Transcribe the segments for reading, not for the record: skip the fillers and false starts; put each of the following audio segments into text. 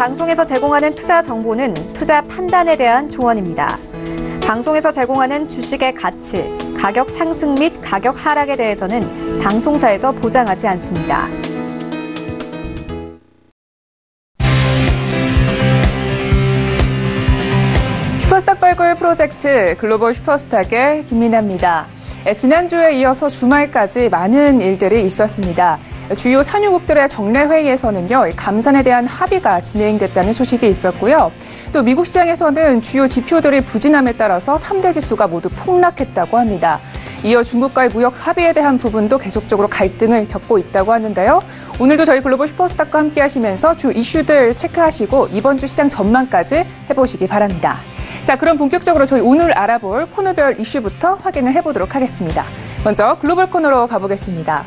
방송에서 제공하는 투자 정보는 투자 판단에 대한 조언입니다. 방송에서 제공하는 주식의 가치, 가격 상승 및 가격 하락에 대해서는 방송사에서 보장하지 않습니다. 슈퍼스타 발굴 프로젝트 글로벌 슈퍼스타의 김민아입니다. 지난주에 이어서 주말까지 많은 일들이 있었습니다. 주요 산유국들의 정례회의에서는요, 감산에 대한 합의가 진행됐다는 소식이 있었고요. 또 미국 시장에서는 주요 지표들이 부진함에 따라서 3대 지수가 모두 폭락했다고 합니다. 이어 중국과의 무역 합의에 대한 부분도 계속적으로 갈등을 겪고 있다고 하는데요. 오늘도 저희 글로벌 슈퍼스타과 함께 하시면서 주 이슈들 체크하시고 이번 주 시장 전망까지 해보시기 바랍니다. 자, 그럼 본격적으로 저희 오늘 알아볼 코너별 이슈부터 확인을 해보도록 하겠습니다. 먼저 글로벌 코너로 가보겠습니다.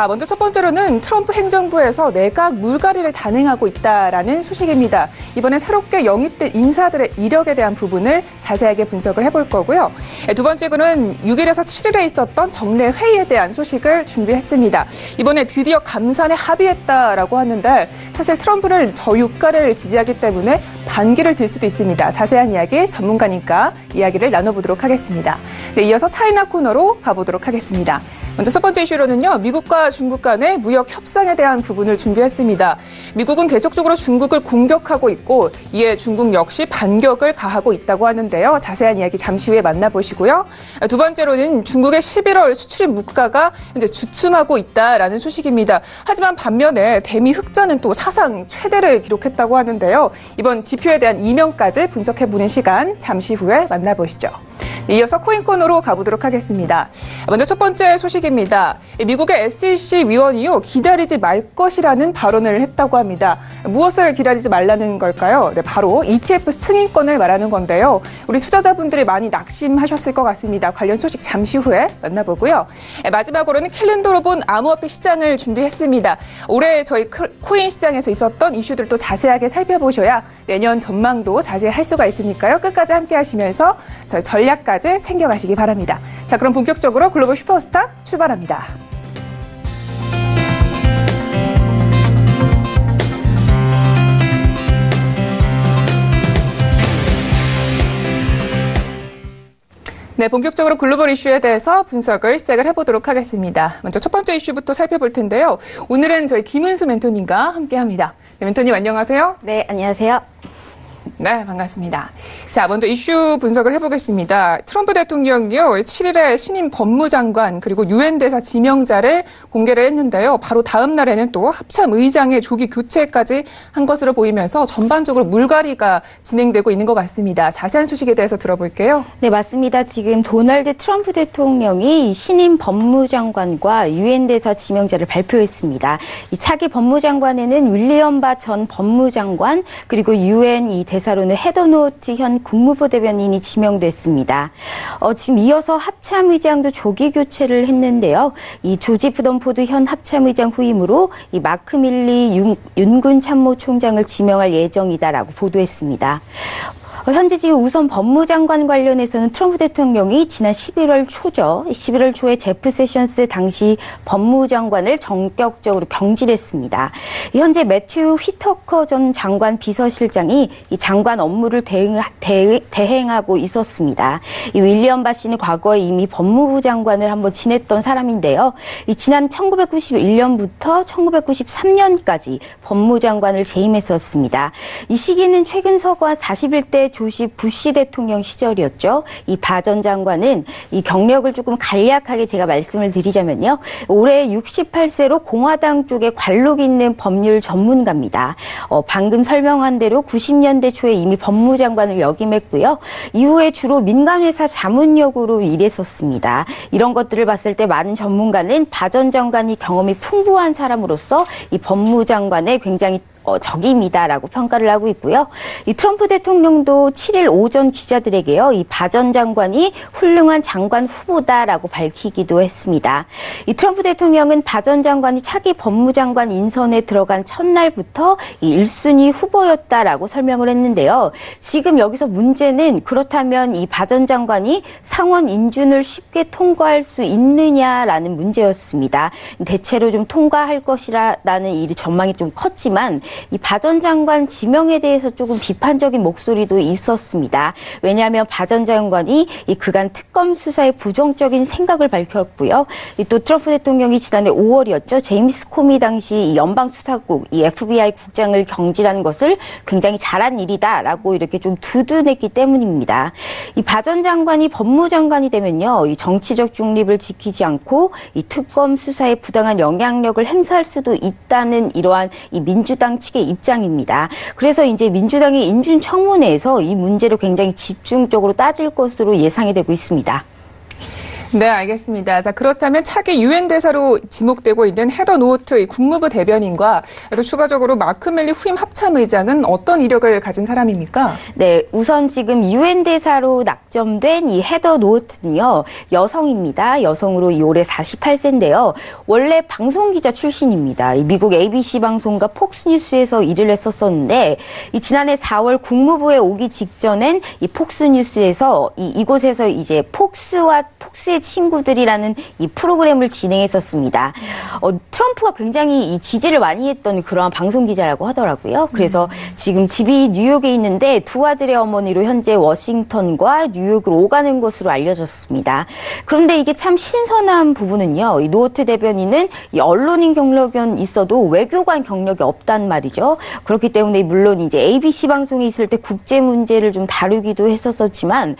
먼저 첫 번째로는 트럼프 행정부에서 내각 물갈이를 단행하고 있다라는 소식입니다. 이번에 새롭게 영입된 인사들의 이력에 대한 부분을 자세하게 분석을 해볼 거고요. 두 번째로는 6일에서 7일에 있었던 정례회의에 대한 소식을 준비했습니다. 이번에 드디어 감산에 합의했다라고 하는데 사실 트럼프를 저유가를 지지하기 때문에 반기를 들 수도 있습니다. 자세한 이야기 전문가니까 이야기를 나눠보도록 하겠습니다. 네, 이어서 차이나 코너로 가보도록 하겠습니다. 먼저 첫 번째 이슈로는요, 미국과 중국 간의 무역 협상에 대한 부분을 준비했습니다. 미국은 계속적으로 중국을 공격하고 있고 이에 중국 역시 반격을 가하고 있다고 하는데요. 자세한 이야기 잠시 후에 만나보시고요. 두 번째로는 중국의 11월 수출입 물가가 현재 주춤하고 있다라는 소식입니다. 하지만 반면에 대미 흑자는 또 사상 최대를 기록했다고 하는데요. 이번 지표에 대한 이면까지 분석해보는 시간 잠시 후에 만나보시죠. 이어서 코인 코너로 가보도록 하겠습니다. 먼저 첫 번째 소식입니다. 미국의 SEC 위원이요, 기다리지 말 것이라는 발언을 했다고 합니다. 무엇을 기다리지 말라는 걸까요? 네, 바로 ETF 승인권을 말하는 건데요. 우리 투자자분들이 많이 낙심하셨을 것 같습니다. 관련 소식 잠시 후에 만나보고요. 마지막으로는 캘린더로 본 암호화폐 시장을 준비했습니다. 올해 저희 코인 시장에서 있었던 이슈들도 자세하게 살펴보셔야 내년 전망도 자세히 수가 있으니까요. 끝까지 함께 하시면서 저희 전략까지 챙겨가시기 바랍니다. 자, 그럼 본격적으로 글로벌 슈퍼스타 출발합니다. 네, 본격적으로 글로벌 이슈에 대해서 분석을 시작을 해보도록 하겠습니다. 먼저 첫 번째 이슈부터 살펴볼 텐데요. 오늘은 저희 김은수 멘토님과 함께합니다. 네, 멘토님 안녕하세요. 네, 안녕하세요. 네, 반갑습니다. 자, 먼저 이슈 분석을 해보겠습니다. 트럼프 대통령이요, 7일에 신임 법무장관 그리고 유엔 대사 지명자를 공개를 했는데요. 바로 다음 날에는 또 합참 의장의 조기 교체까지 한 것으로 보이면서 전반적으로 물갈이가 진행되고 있는 것 같습니다. 자세한 소식에 대해서 들어볼게요. 네, 맞습니다. 지금 도널드 트럼프 대통령이 신임 법무장관과 유엔 대사 지명자를 발표했습니다. 이 차기 법무장관에는 윌리엄 바 전 법무장관 그리고 유엔 대사로는 헤더 노트 현 국무부 대변인이 지명됐습니다. 지금 이어서 합참의장도 조기 교체를 했는데요. 이 조지 푸던포드 현 합참의장 후임으로 이 마크 밀리 윤군 참모총장을 지명할 예정이다라고 보도했습니다. 현재 지금 우선 법무장관 관련해서는 트럼프 대통령이 지난 11월 초죠. 11월 초에 제프 세션스 당시 법무장관을 전격적으로 경질했습니다. 현재 매튜 휘터커 전 장관 비서실장이 이 장관 업무를 대행하고 있었습니다. 이 윌리엄 바 씨는 과거에 이미 법무부 장관을 한번 지냈던 사람인데요. 이 지난 1991년부터 1993년까지 법무장관을 재임했었습니다. 이 시기는 최근 서거한 41대 조지 부시 대통령 시절이었죠. 이 바 전 장관은 이 경력을 조금 간략하게 제가 말씀을 드리자면요. 올해 68세로 공화당 쪽에 관록 있는 법률 전문가입니다. 방금 설명한 대로 90년대 초에 이미 법무장관을 역임했고요. 이후에 주로 민간회사 자문역으로 일했었습니다. 이런 것들을 봤을 때 많은 전문가는 바 전 장관이 경험이 풍부한 사람으로서 이 법무장관에 굉장히 적임이다라고 평가를 하고 있고요. 이 트럼프 대통령도 7일 오전 기자들에게요, 이 바 전 장관이 훌륭한 장관 후보다라고 밝히기도 했습니다. 이 트럼프 대통령은 바 전 장관이 차기 법무장관 인선에 들어간 첫날부터 이 1순위 후보였다라고 설명을 했는데요. 지금 여기서 문제는 그렇다면 이 바 전 장관이 상원 인준을 쉽게 통과할 수 있느냐라는 문제였습니다. 대체로 좀 통과할 것이라는 이 전망이 좀 컸지만 이 바 전 장관 지명에 대해서 조금 비판적인 목소리도 있었습니다. 왜냐하면 바 전 장관이 이 그간 특검 수사에 부정적인 생각을 밝혔고요. 또 트럼프 대통령이 지난해 5월이었죠. 제임스 코미 당시 이 연방수사국, 이 FBI 국장을 경질한 것을 굉장히 잘한 일이다라고 이렇게 좀 두둔했기 때문입니다. 이 바 전 장관이 법무장관이 되면요, 이 정치적 중립을 지키지 않고 이 특검 수사에 부당한 영향력을 행사할 수도 있다는 이러한 이 민주당 측의 입장입니다. 그래서 이제 민주당이 인준청문회에서 이 문제를 굉장히 집중적으로 따질 것으로 예상이 되고 있습니다. 네, 알겠습니다. 자, 그렇다면 차기 유엔 대사로 지목되고 있는 헤더 노트 국무부 대변인과 또 추가적으로 마크 밀리 후임 합참의장은 어떤 이력을 가진 사람입니까? 네, 우선 지금 유엔 대사로 낙점된 이 헤더 노트는요, 여성입니다. 여성으로 이 올해 48세인데요. 원래 방송기자 출신입니다. 이 미국 ABC 방송과 폭스뉴스에서 일을 했었었는데, 이 지난해 4월 국무부에 오기 직전엔 이 폭스뉴스에서 이곳에서 이제 폭스의 친구들이라는 이 프로그램을 진행했었습니다. 트럼프가 굉장히 이 지지를 많이 했던 그러한 방송 기자라고 하더라고요. 그래서 지금 집이 뉴욕에 있는데 두 아들의 어머니로 현재 워싱턴과 뉴욕을 오가는 것으로 알려졌습니다. 그런데 이게 참 신선한 부분은요. 이 노트 대변인은 이 언론인 경력은 있어도 외교관 경력이 없단 말이죠. 그렇기 때문에 물론 이제 ABC 방송에 있을 때 국제 문제를 좀 다루기도 했었지만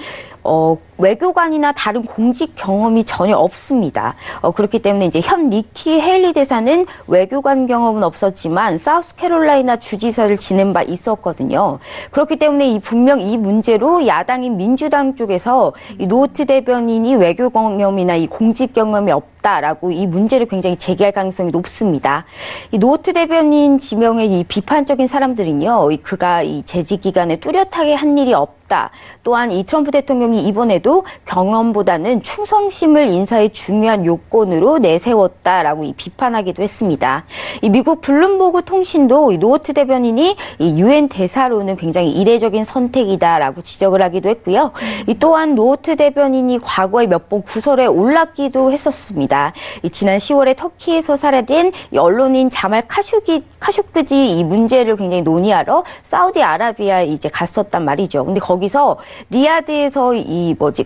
외교관이나 다른 공직 경험이 전혀 없습니다. 그렇기 때문에 이제 현 니키 헤일리 대사는 외교관 경험은 없었지만 사우스캐롤라이나 주지사를 지낸 바 있었거든요. 그렇기 때문에 분명 이 문제로 야당인 민주당 쪽에서 이 노트 대변인이 외교 경험이나 이 공직 경험이 없다라고 이 문제를 굉장히 제기할 가능성이 높습니다. 이 노트 대변인 지명의 이 비판적인 사람들은요, 그가 이 재직 기간에 뚜렷하게 한 일이 없다. 또한 이 트럼프 대통령이 이번에도 경험보다는 충성심을 인사의 중요한 요건으로 내세웠다라고 이 비판하기도 했습니다. 이 미국 블룸버그 통신도 이 노트 대변인이 이 유엔 대사로는 굉장히 이례적인 선택이다라고 지적을 하기도 했고요. 이 또한 노트 대변인이 과거에 몇 번 구설에 올랐기도 했었습니다. 이 지난 10월에 터키에서 살해된 이 언론인 자말 카쇼크지 이 문제를 굉장히 논의하러 사우디아라비아에 이제 갔었단 말이죠. 근데 거기서 리야드에서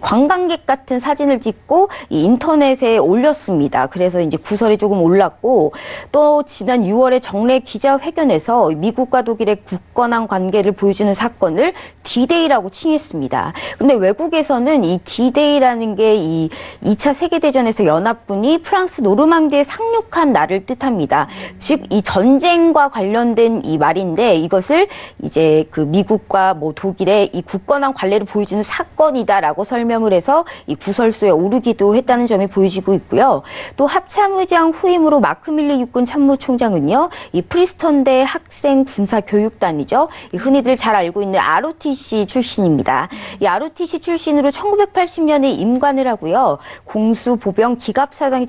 관광객 같은 사진을 찍고 이 인터넷에 올렸습니다. 그래서 이제 구설이 조금 올랐고, 또 지난 6월에 정례 기자회견에서 미국과 독일의 굳건한 관계를 보여주는 사건을 D-Day라고 칭했습니다. 그런데 외국에서는 이 D-Day라는 게 이 2차 세계대전에서 연합군이 프랑스 노르망디에 상륙한 날을 뜻합니다. 즉, 이 전쟁과 관련된 이 말인데, 이것을 이제 그 미국과 독일의 이 굳건한 관례를 보여주는 사건이다라고 설명을 해서 이 구설수에 오르기도 했다는 점이 보여지고 있고요. 또 합참의장 후임으로 마크 밀리 육군 참모총장은요, 이 프리스턴대 학생 군사 교육단이죠. 흔히들 잘 알고 있는 ROTC 출신입니다. 이 ROTC 출신으로 1980년에 임관을 하고요. 공수 보병 기갑사단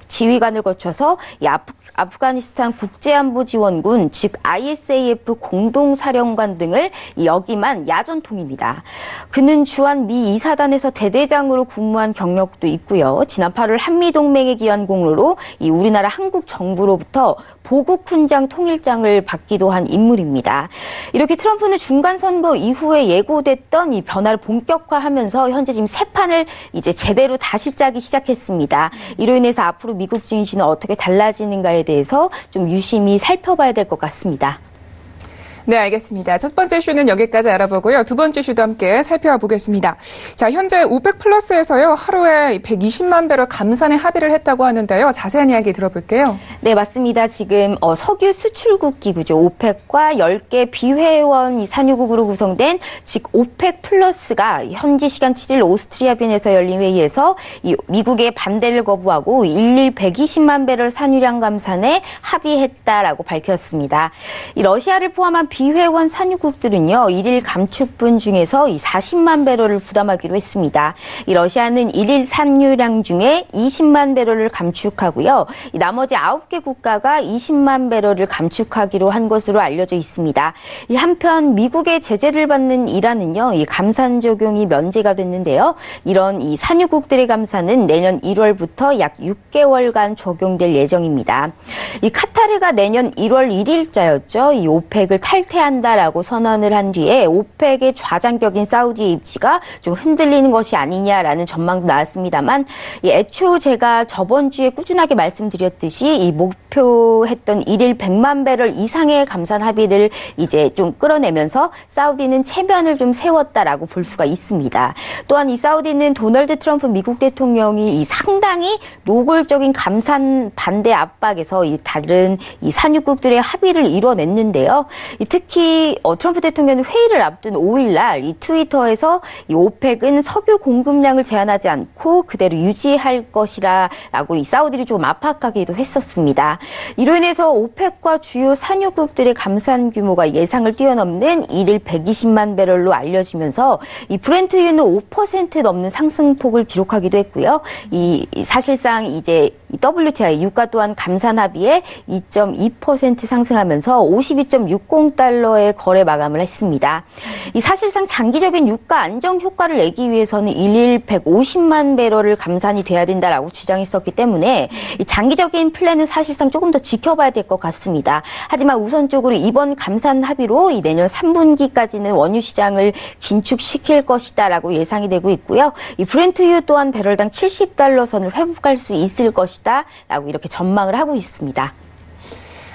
지휘관을 거쳐서 이 아프가니스탄 국제안보지원군, 즉 ISAF 공동사령관 등을 역임한 야전통입니다. 그는 주한 미 2사단에서 대대장으로 근무한 경력도 있고요. 지난 8월 한미동맹에 기여한 공로로 이 우리나라 한국 정부로부터 보국훈장 통일장을 받기도 한 인물입니다. 이렇게 트럼프는 중간선거 이후에 예고됐던 이 변화를 본격화하면서 현재 지금 새 판을 이제 제대로 다시 짜기 시작했습니다. 이로 인해서 앞으로 미국 증시는 어떻게 달라지는가에 대해서 좀 유심히 살펴봐야 될 것 같습니다. 네, 알겠습니다. 첫 번째 이슈는 여기까지 알아보고요. 두 번째 이슈도 함께 살펴보겠습니다. 자, 현재 오펙 플러스에서요, 하루에 120만 배럴 감산에 합의를 했다고 하는데요. 자세한 이야기 들어볼게요. 네, 맞습니다. 지금 석유 수출국 기구죠. 오펙과 10개 비회원 산유국으로 구성된 즉 오펙 플러스가 현지 시간 7일 오스트리아 빈에서 열린 회의에서 이 미국의 반대를 거부하고 일일 120만 배럴 산유량 감산에 합의했다라고 밝혔습니다. 이 러시아를 포함한 비회원 산유국들은요, 일일 감축분 중에서 이 40만 배럴을 부담하기로 했습니다. 이 러시아는 일일 산유량 중에 20만 배럴을 감축하고요. 이 나머지 9개 국가가 20만 배럴을 감축하기로 한 것으로 알려져 있습니다. 이 한편 미국의 제재를 받는 이란은요, 이 감산 적용이 면제가 됐는데요. 이런 이 산유국들의 감산은 내년 1월부터 약 6개월간 적용될 예정입니다. 이 카타르가 내년 1월 1일자였죠. 이 오펙을 탈퇴한다라고 선언을 한 뒤에 오펙의 좌장격인 사우디의 입지가 좀 흔들리는 것이 아니냐라는 전망도 나왔습니다만, 애초 제가 저번 주에 꾸준하게 말씀드렸듯이 이 목표했던 1일 100만 배럴 이상의 감산 합의를 이제 좀 끌어내면서 사우디는 체면을 좀 세웠다라고 볼 수가 있습니다. 또한 이 사우디는 도널드 트럼프 미국 대통령이 이 상당히 노골적인 감산 반대 압박에서 이 다른 이 산유국들의 합의를 이뤄냈는데요. 특히 트럼프 대통령은 회의를 앞둔 5일날 이 트위터에서 이 오펙은 석유 공급량을 제한하지 않고 그대로 유지할 것이라고 이 사우디를 조금 압박하기도 했었습니다. 이로 인해서 오펙과 주요 산유국들의 감산 규모가 예상을 뛰어넘는 일일 120만 배럴로 알려지면서 이 브렌트유는 5% 넘는 상승폭을 기록하기도 했고요. 이 사실상 이제 WTI 유가 또한 감산 합의에 2.2% 상승하면서 52.60달러의 거래 마감을 했습니다. 이 사실상 장기적인 유가 안정 효과를 내기 위해서는 일일 150만 배럴을 감산이 돼야 된다라고 주장했었기 때문에 이 장기적인 플랜은 사실상 조금 더 지켜봐야 될 것 같습니다. 하지만 우선적으로 이번 감산 합의로 이 내년 3분기까지는 원유 시장을 긴축시킬 것이다라고 예상이 되고 있고요. 이 브렌트유 또한 배럴당 70달러 선을 회복할 수 있을 것이다라고 이렇게 전망을 하고 있습니다.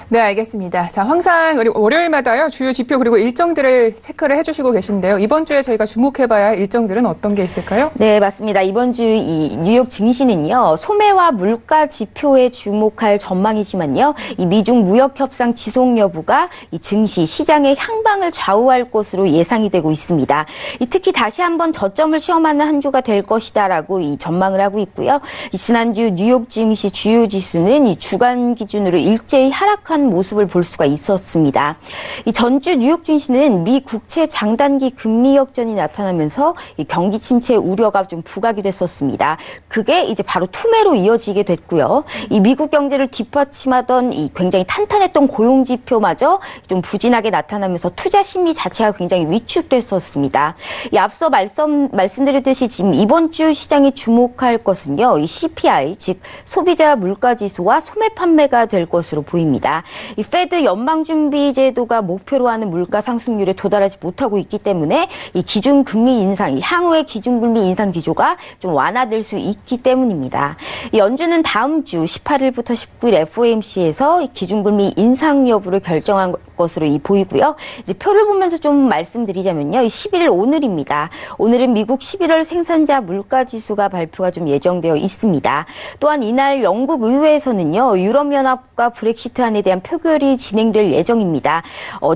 네, 알겠습니다. 자, 항상 월요일마다요, 주요 지표 그리고 일정들을 체크를 해주시고 계신데요. 이번 주에 저희가 주목해봐야 할 일정들은 어떤 게 있을까요? 네, 맞습니다. 이번 주 이 뉴욕 증시는요, 소매와 물가 지표에 주목할 전망이지만요, 이 미중 무역 협상 지속 여부가 이 증시 시장의 향방을 좌우할 것으로 예상이 되고 있습니다. 특히 다시 한번 저점을 시험하는 한 주가 될 것이다라고 이 전망을 하고 있고요. 지난주 뉴욕 증시 주요 지수는 이 주간 기준으로 일제히 하락한 모습을 볼 수가 있었습니다. 이 전주 뉴욕 증시는 미 국채 장단기 금리 역전이 나타나면서 이 경기 침체 우려가 좀 부각이 됐었습니다. 그게 이제 바로 투매로 이어지게 됐고요. 이 미국 경제를 뒷받침하던 이 굉장히 탄탄했던 고용 지표마저 좀 부진하게 나타나면서 투자 심리 자체가 굉장히 위축됐었습니다. 이 앞서 말씀드렸듯이 지금 이번 주 시장이 주목할 것은요, 이 CPI, 즉 소비자 물가 지수와 소매 판매가 될 것으로 보입니다. 이 페드 연방준비제도가 목표로 하는 물가 상승률에 도달하지 못하고 있기 때문에 이 기준금리 인상, 향후의 기준금리 인상 기조가 좀 완화될 수 있기 때문입니다. 이 연준은 다음 주 18일부터 19일 FOMC에서 기준금리 인상 여부를 결정한 것으로 보이고요. 이제 표를 보면서 좀 말씀드리자면요. 11일 오늘입니다. 오늘은 미국 11월 생산자 물가 지수가 발표가 좀 예정되어 있습니다. 또한 이날 영국 의회에서는요, 유럽연합과 브렉시트안에 대한 표결이 진행될 예정입니다.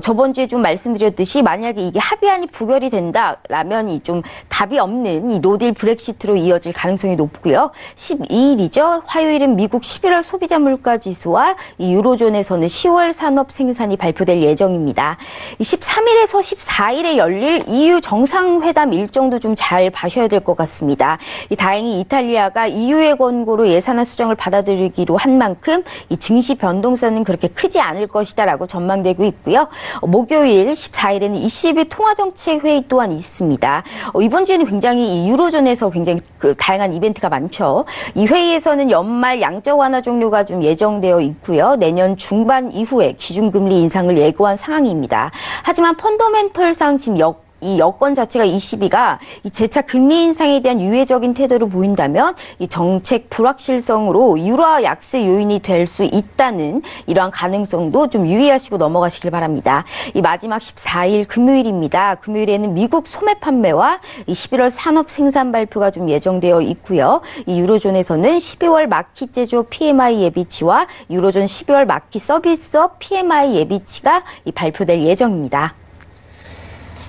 저번 주에 좀 말씀드렸듯이 만약에 이게 합의안이 부결이 된다라면 이 좀 답이 없는 이 노딜 브렉시트로 이어질 가능성이 높고요. 12일이죠. 화요일은 미국 11월 소비자 물가 지수와 이 유로존에서는 10월 산업 생산이 발표될 예정입니다. 13일에서 14일에 열릴 EU 정상회담 일정도 좀 잘 봐셔야 될 것 같습니다. 다행히 이탈리아가 EU의 권고로 예산안 수정을 받아들이기로 한 만큼 이 증시 변동성은 그렇게 크지 않을 것이다라고 전망되고 있고요. 목요일 14일에는 ECB 통화정책회의 또한 있습니다. 이번 주에는 굉장히 이 유로존에서 굉장히 다양한 이벤트가 많죠. 이 회의에서는 연말 양적 완화 종료가 좀 예정되어 있고요. 내년 중반 이후에 기준금리 인상을 예고한 상황입니다. 하지만 펀더멘털상 지금 이 여건 자체가 ECB가 이 재차 금리 인상에 대한 유예적인 태도를 보인다면 이 정책 불확실성으로 유화 약세 요인이 될 수 있다는 이러한 가능성도 좀 유의하시고 넘어가시길 바랍니다. 이 마지막 14일 금요일입니다. 금요일에는 미국 소매 판매와 이 11월 산업 생산 발표가 좀 예정되어 있고요. 이 유로존에서는 12월 마켓 제조업 PMI 예비치와 유로존 12월 마켓 서비스업 PMI 예비치가 발표될 예정입니다.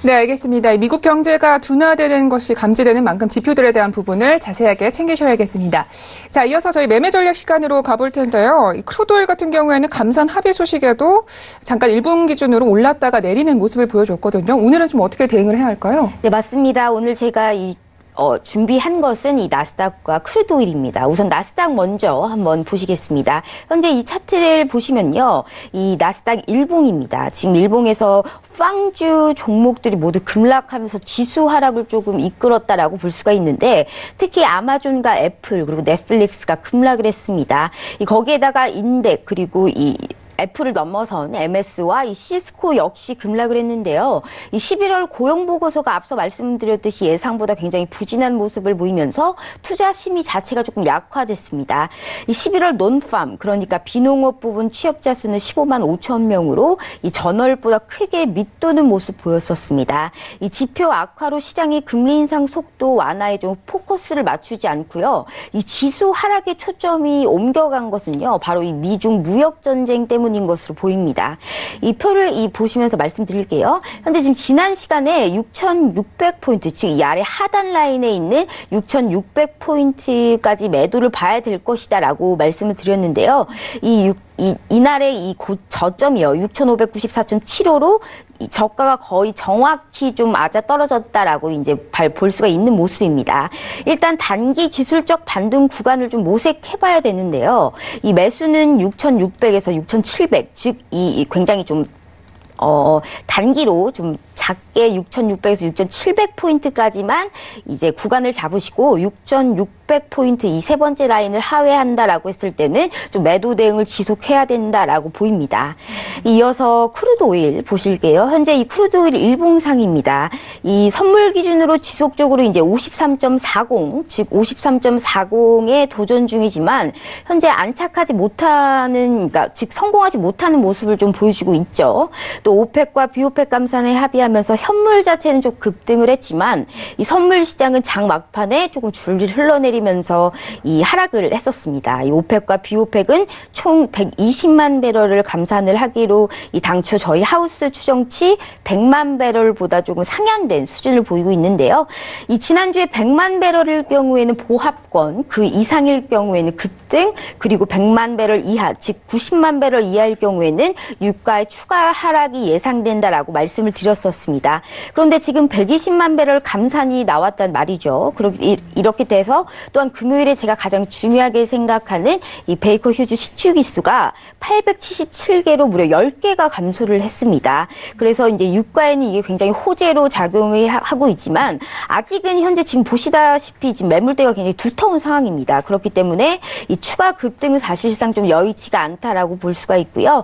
네, 알겠습니다. 미국 경제가 둔화되는 것이 감지되는 만큼 지표들에 대한 부분을 자세하게 챙기셔야겠습니다. 자, 이어서 저희 매매 전략 시간으로 가볼 텐데요. 이 크루드오일 같은 경우에는 감산 합의 소식에도 잠깐 1분 기준으로 올랐다가 내리는 모습을 보여줬거든요. 오늘은 좀 어떻게 대응을 해야 할까요? 네, 맞습니다. 오늘 제가 준비한 것은 이 나스닥과 크루드오일입니다. 우선 나스닥 먼저 한번 보시겠습니다. 현재 이 차트를 보시면요. 이 나스닥 일봉입니다. 지금 일봉에서 빵주 종목들이 모두 급락하면서 지수 하락을 조금 이끌었다라고 볼 수가 있는데 특히 아마존과 애플 그리고 넷플릭스가 급락을 했습니다. 거기에다가 인덱 그리고 이 애플을 넘어선 MS와 이 시스코 역시 급락을 했는데요. 이 11월 고용보고서가 앞서 말씀드렸듯이 예상보다 굉장히 부진한 모습을 보이면서 투자 심의 자체가 조금 약화됐습니다. 이 11월 논팜, 그러니까 비농업 부분 취업자 수는 15만 5천 명으로 이 전월보다 크게 밑도는 모습 보였었습니다. 이 지표 악화로 시장이 금리 인상 속도 완화에 좀 포커스를 맞추지 않고요. 이 지수 하락에 초점이 옮겨간 것은요. 바로 이 미중 무역 전쟁 때문에 인 것으로 보입니다. 이 표를 보시면서 말씀드릴게요. 현재 지금 지난 시간에 6,600포인트, 즉 이 아래 하단 라인에 있는 6,600포인트까지 매도를 봐야 될 것이다라고 말씀을 드렸는데요. 이날의 이 저점이요. 6,594.75로 이 저가가 거의 정확히 좀 맞아 떨어졌다라고 이제 볼 수가 있는 모습입니다. 일단 단기 기술적 반등 구간을 좀 모색해봐야 되는데요. 이 매수는 6,600에서 6,700, 즉 이 굉장히 좀 단기로 좀 작게 6,600에서 6,700포인트까지만 이제 구간을 잡으시고 6,600포인트 이 세 번째 라인을 하회한다라고 했을 때는 좀 매도 대응을 지속해야 된다라고 보입니다. 이어서 크루드 오일 보실게요. 현재 이 크루드 오일 일봉상입니다. 이 선물 기준으로 지속적으로 이제 53.40, 즉 53.40에 도전 중이지만 현재 안착하지 못하는, 그러니까 즉 성공하지 못하는 모습을 좀 보여주고 있죠. 또 오펙과 비오펙 감산에 합의하면서 현물 자체는 좀 급등을 했지만 이 선물 시장은 장 막판에 조금 줄줄 흘러내리면서 이 하락을 했었습니다. 이 오펙과 비오펙은 총 120만 배럴을 감산을 하기로 이 당초 저희 하우스 추정치 100만 배럴보다 조금 상향된 수준을 보이고 있는데요. 이 지난주에 100만 배럴일 경우에는 보합권, 그 이상일 경우에는 급등, 그리고 100만 배럴 이하, 즉 90만 배럴 이하일 경우에는 유가의 추가 하락이 예상된다라고 말씀을 드렸었습니다. 그런데 지금 120만 배럴 감산이 나왔단 말이죠. 이렇게 돼서 또한 금요일에 제가 가장 중요하게 생각하는 이 베이커 휴즈 시추기수가 877개로 무려 10개가 감소를 했습니다. 그래서 이제 유가에는 이게 굉장히 호재로 작용을 하고 있지만 아직은 현재 지금 보시다시피 지금 매물대가 굉장히 두터운 상황입니다. 그렇기 때문에 이 추가 급등은 사실상 좀 여의치가 않다라고 볼 수가 있고요.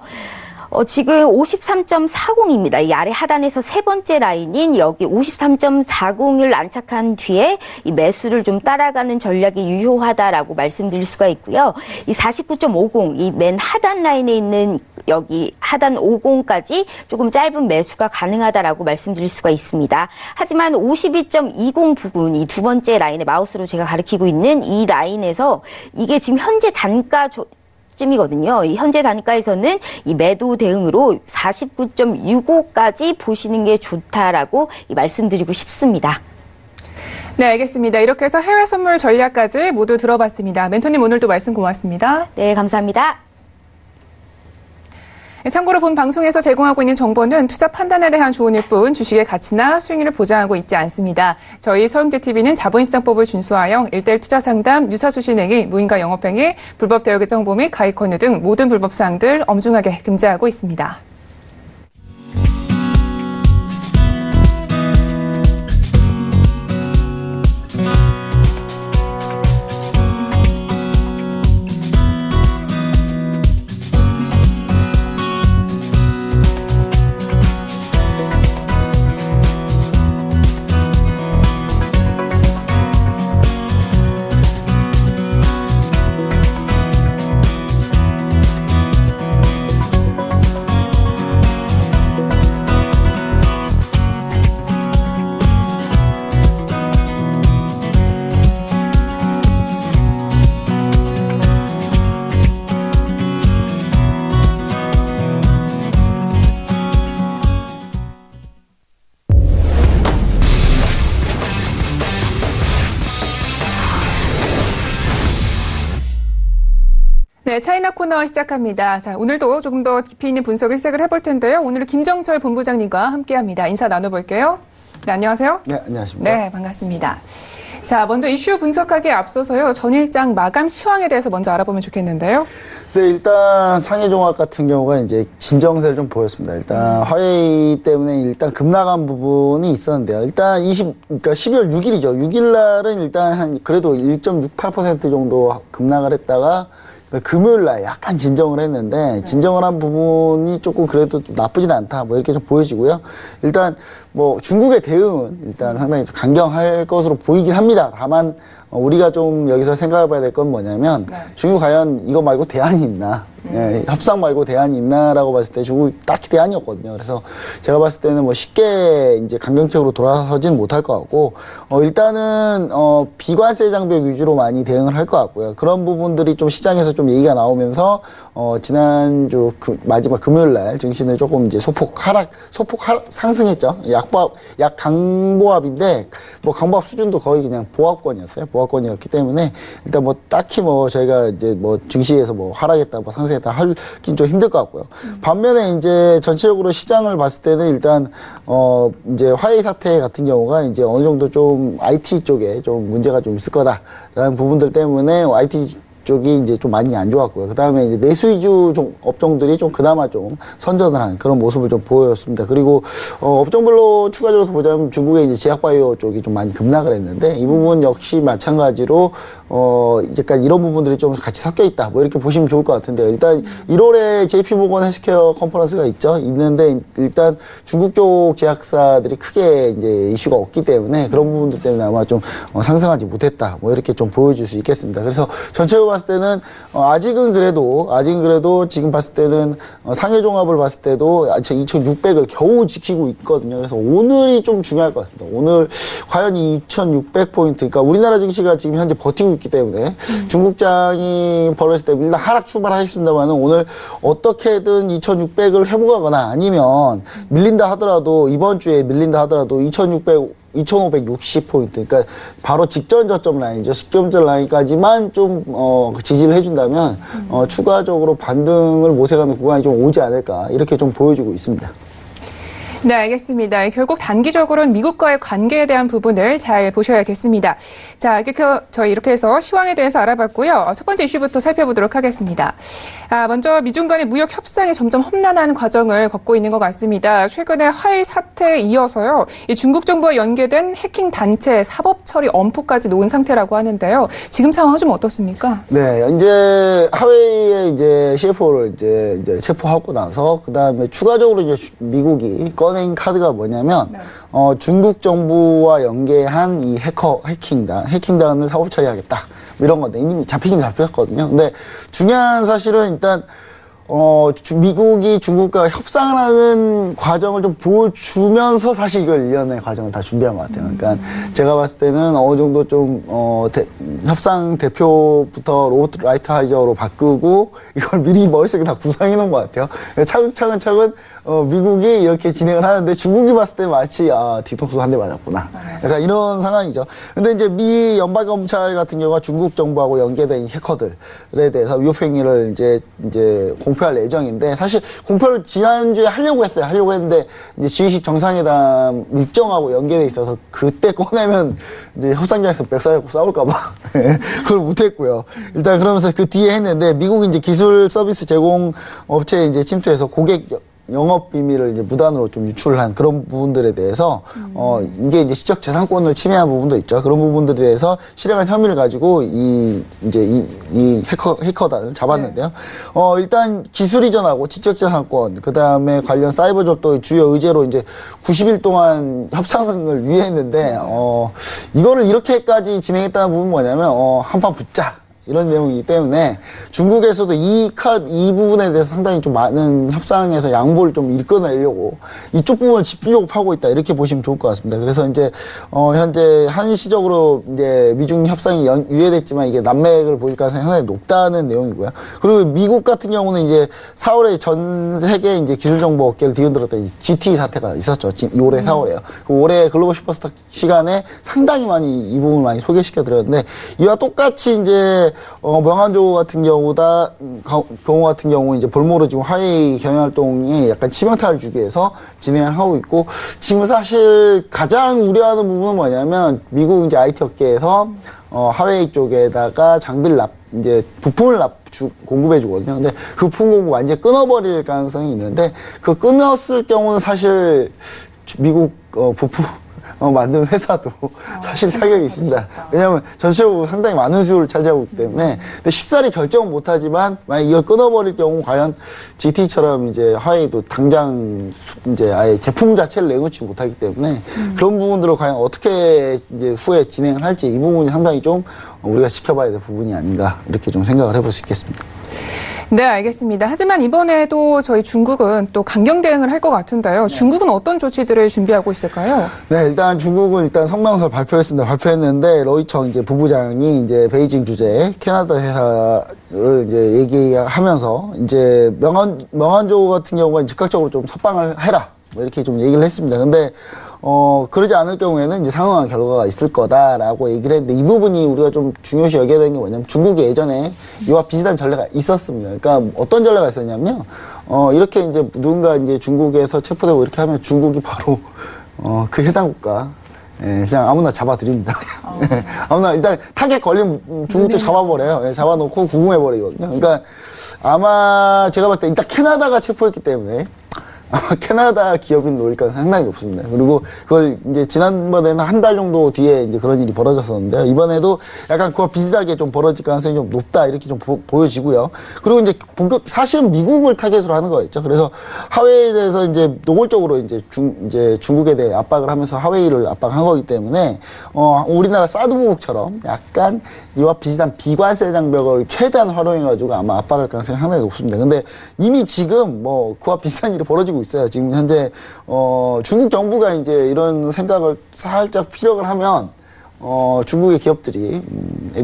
지금 53.40입니다. 이 아래 하단에서 세 번째 라인인 여기 53.40을 안착한 뒤에 이 매수를 좀 따라가는 전략이 유효하다라고 말씀드릴 수가 있고요. 이 49.50, 이 맨 하단 라인에 있는 여기 하단 50까지 조금 짧은 매수가 가능하다라고 말씀드릴 수가 있습니다. 하지만 52.20 부분, 이 두 번째 라인에 마우스로 제가 가리키고 있는 이 라인에서 이게 지금 현재 단가 쯤이거든요. 이 현재 단가에서는 이 매도 대응으로 49.65까지 보시는 게 좋다라고 말씀드리고 싶습니다. 네, 알겠습니다. 이렇게 해서 해외 선물 전략까지 모두 들어봤습니다. 멘토님 오늘도 말씀 고맙습니다. 네, 감사합니다. 참고로 본 방송에서 제공하고 있는 정보는 투자 판단에 대한 조언일 뿐 주식의 가치나 수익률을 보장하고 있지 않습니다. 저희 서영재TV는 자본시장법을 준수하여 1:1 투자 상담, 유사수신행위, 무인가 영업행위, 불법 대여의 정보 및 가입 권유 등 모든 불법 사항들 엄중하게 금지하고 있습니다. 네, 차이나 코너 시작합니다. 자, 오늘도 조금 더 깊이 있는 분석을 시작을 해볼 텐데요. 오늘은 김정철 본부장님과 함께합니다. 인사 나눠볼게요. 네, 안녕하세요. 네, 안녕하십니까. 네, 반갑습니다. 자, 먼저 이슈 분석하기에 앞서서요. 전일장 마감 시황에 대해서 먼저 알아보면 좋겠는데요. 네, 일단 상해종합 같은 경우가 이제 진정세를 좀 보였습니다. 일단 화웨이 때문에 일단 급락한 부분이 있었는데요. 일단 그러니까 12월 6일이죠. 6일 날은 일단 그래도 1.68% 정도 급락을 했다가 금요일 날 약간 진정을 했는데 진정을 한 부분이 조금 그래도 좀 나쁘진 않다 뭐 이렇게 좀 보여지고요. 일단 뭐 중국의 대응은 일단 상당히 좀 강경할 것으로 보이긴 합니다. 다만 우리가 좀 여기서 생각해 봐야 될 건 뭐냐면 중국 과연 이거 말고 대안이 있나, 협상 말고 대안이 있나라고 봤을 때 중국이 딱히 대안이 없거든요. 그래서 제가 봤을 때는 뭐 쉽게 이제 강경책으로 돌아서지는 못할 것 같고, 일단은 비관세 장벽 위주로 많이 대응을 할 것 같고요. 그런 부분들이 좀 시장에서 좀 얘기가 나오면서 지난주 마지막 금요일 날 증시는 조금 이제 소폭 상승했죠. 약 강보합인데 뭐 강보합 수준도 거의 그냥 보합권이었어요. 보합권이었기 때문에 일단 뭐 딱히 뭐 저희가 이제 뭐 증시에서 뭐 하락했다 뭐 상승했다 하긴 좀 힘들 것 같고요. 반면에 이제 전체적으로 시장을 봤을 때는 일단 이제 화웨이 사태 같은 경우가 이제 어느 정도 좀 IT 쪽에 좀 문제가 좀 있을 거다라는 부분들 때문에 IT 쪽이 이제 좀 많이 안 좋았고요. 그 다음에 이제 내수 위주 업종들이 좀 그나마 좀 선전을 한 그런 모습을 좀 보였습니다. 그리고, 업종별로 추가적으로 보자면 중국의 이제 제약바이오 쪽이 좀 많이 급락을 했는데 이 부분 역시 마찬가지로, 약간 이런 부분들이 좀 같이 섞여 있다. 뭐 이렇게 보시면 좋을 것 같은데요. 일단 1월에 JP모건 헬스케어 컨퍼런스가 있는데 일단 중국 쪽 제약사들이 크게 이제 이슈가 없기 때문에 그런 부분들 때문에 아마 좀 상승하지 못했다. 뭐 이렇게 좀 보여줄 수 있겠습니다. 그래서 전체적으로 봤을 때는 아직은 그래도 지금 봤을 때는 상해종합을 봤을 때도 2600을 겨우 지키고 있거든요. 그래서 오늘이 좀 중요할 것 같습니다. 오늘 과연 이 2600포인트, 그러니까 우리나라 증시가 지금 현재 버티고 있기 때문에 중국장이 벌어졌을 때 일단 하락 출발하겠습니다만 오늘 어떻게든 2600을 회복하거나 아니면 이번 주에 밀린다 하더라도 2560포인트, 그러니까 바로 직전 저점 라인이죠. 직전 저점 라인까지만 좀 지지를 해준다면 추가적으로 반등을 모색하는 구간이 좀 오지 않을까 이렇게 좀 보여주고 있습니다. 네, 알겠습니다. 결국 단기적으로는 미국과의 관계에 대한 부분을 잘 보셔야겠습니다. 자, 저희 이렇게 해서 시황에 대해서 알아봤고요. 첫 번째 이슈부터 살펴보도록 하겠습니다. 먼저 미중 간의 무역 협상이 점점 험난한 과정을 걷고 있는 것 같습니다. 최근에 화웨이 사태에 이어서요, 이 중국 정부와 연계된 해킹 단체 사법 처리 엄포까지 놓은 상태라고 하는데요. 지금 상황은 좀 어떻습니까? 네, 이제 화웨이의 이제 CFO를 이제 체포하고 나서 그 다음에 추가적으로 이제 미국이 꺼낸 카드가 뭐냐면 중국 정부와 연계한 이 해킹단을 사법 처리하겠다 이런 건데 이미 잡히긴 잡혔거든요. 근데 중요한 사실은 일단 미국이 중국과 협상을 하는 과정을 좀 보여주면서 사실 이걸 1년의 과정을 다 준비한 것 같아요. 그러니까 제가 봤을 때는 어느 정도 좀, 협상 대표부터 로버트 라이트하이저로 바꾸고 이걸 미리 머릿속에 다 구상해 놓은 것 같아요. 차근차근 미국이 이렇게 진행을 하는데 중국이 봤을 때 마치, 뒤통수 한 대 맞았구나. 약간 이런 상황이죠. 근데 이제 미 연방검찰 같은 경우가 중국 정부하고 연계된 해커들에 대해서 위협행위를 이제 공표할 예정인데 사실 공표를 지난주에 하려고 했는데 이제 G20 정상회담 일정하고 연계돼 있어서 그때 꺼내면 이제 협상장에서 멱살잡고 싸울까봐 그걸 못했고요. 일단 그러면서 그 뒤에 했는데 미국이 이제 기술 서비스 제공 업체에 이제 침투해서 고객 영업 비밀을 이제 무단으로 좀 유출한 그런 부분들에 대해서 이게 이제 시적 재산권을 침해한 부분도 있죠. 그런 부분들에 대해서 실행한 혐의를 가지고 이 해커단을 잡았는데요. 일단 기술 이전하고 지적 재산권, 그다음에 관련 사이버 절도의 주요 의제로 이제 90일 동안 협상을 위했는데 이거를 이렇게까지 진행했다는 부분은 뭐냐면 한판 붙자. 이런 내용이기 때문에 중국에서도 이 부분에 대해서 상당히 좀 많은 협상에서 양보를 좀 이끌어내려고 이쪽 부분을 집중적으로 파고 있다. 이렇게 보시면 좋을 것 같습니다. 그래서 이제, 현재 한시적으로 이제 미중 협상이 유예됐지만 이게 난맥을 보일 가능성이 상당히 높다는 내용이고요. 그리고 미국 같은 경우는 이제 4월에 전 세계 이제 기술정보 업계를 뒤흔들었던 GT 사태가 있었죠. 올해 4월에요. 올해 글로벌 슈퍼스타 시간에 상당히 많이 이 부분을 많이 소개시켜 드렸는데 이와 똑같이 이제 명안조 같은 경우 같은 경우 이제 볼모로 지금 화웨이 경영 활동에 약간 치명타를 주기 위해서 진행을 하고 있고, 지금 사실 가장 우려하는 부분은 뭐냐면 미국 이제 IT 업계에서 화웨이 쪽에다가 장비를 이제 부품을 공급해 주거든요. 근데 그 부품 공급 완전히 끊어버릴 가능성이 있는데, 그 끊었을 경우는 사실 미국 부품 만든 회사도 사실 타격이 있습니다. 왜냐하면 전체적으로 상당히 많은 수요를 차지하고 있기 때문에. 근데 쉽사리 결정은 못하지만 만약 이걸 끊어버릴 경우 과연 GT처럼 이제 화웨이도 당장 이제 아예 제품 자체를 내놓지 못하기 때문에 그런 부분들을 과연 어떻게 이제 후에 진행을 할지, 이 부분이 상당히 좀 우리가 지켜봐야 될 부분이 아닌가, 이렇게 좀 생각을 해볼 수 있겠습니다. 네, 알겠습니다. 하지만 이번에도 저희 중국은 또 강경 대응을 할 것 같은데요. 중국은 어떤 조치들을 준비하고 있을까요? 네, 일단 중국은 성명서를 발표했는데, 러이청 이제 부부장이 이제 베이징 주재 캐나다 회사를 이제 얘기하면서 이제 명안조 같은 경우가 즉각적으로 좀 석방을 해라, 뭐 이렇게 좀 얘기를 했습니다. 근데 그러지 않을 경우에는 이제 상응한 결과가 있을 거다라고 얘기를 했는데, 이 부분이 우리가 좀 중요시 여겨야 되는 게 뭐냐면, 중국이 예전에 이와 비슷한 전례가 있었습니다. 그러니까 어떤 전례가 있었냐면, 이렇게 이제 누군가 이제 중국에서 체포되고 이렇게 하면 중국이 바로, 그 해당 국가, 그냥 아무나 잡아드립니다. 아무나, 일단 타겟 걸리면 중국도 잡아버려요. 잡아놓고 구금해버리거든요. 그러니까 아마 제가 봤을 때 일단 캐나다가 체포했기 때문에, 아마 캐나다 기업인 노릴 가능성이 상당히 높습니다. 그리고 그걸 이제 지난번에는 한 달 정도 뒤에 이제 그런 일이 벌어졌었는데요. 이번에도 약간 그와 비슷하게 좀 벌어질 가능성이 좀 높다, 이렇게 좀 보여지고요. 그리고 이제 사실은 미국을 타겟으로 하는 거였죠. 그래서 화웨이에 대해서 이제 노골적으로 이제 중국에 대해 압박을 하면서 화웨이를 압박한 거기 때문에, 우리나라 사드무역처럼 약간 이와 비슷한 비관세 장벽을 최대한 활용해가지고 아마 압박할 가능성이 상당히 높습니다. 근데 이미 지금 그와 비슷한 일이 벌어지고 있어요. 지금 현재 중국 정부가 이제 이런 생각을 살짝 피력을 하면 중국의 기업들이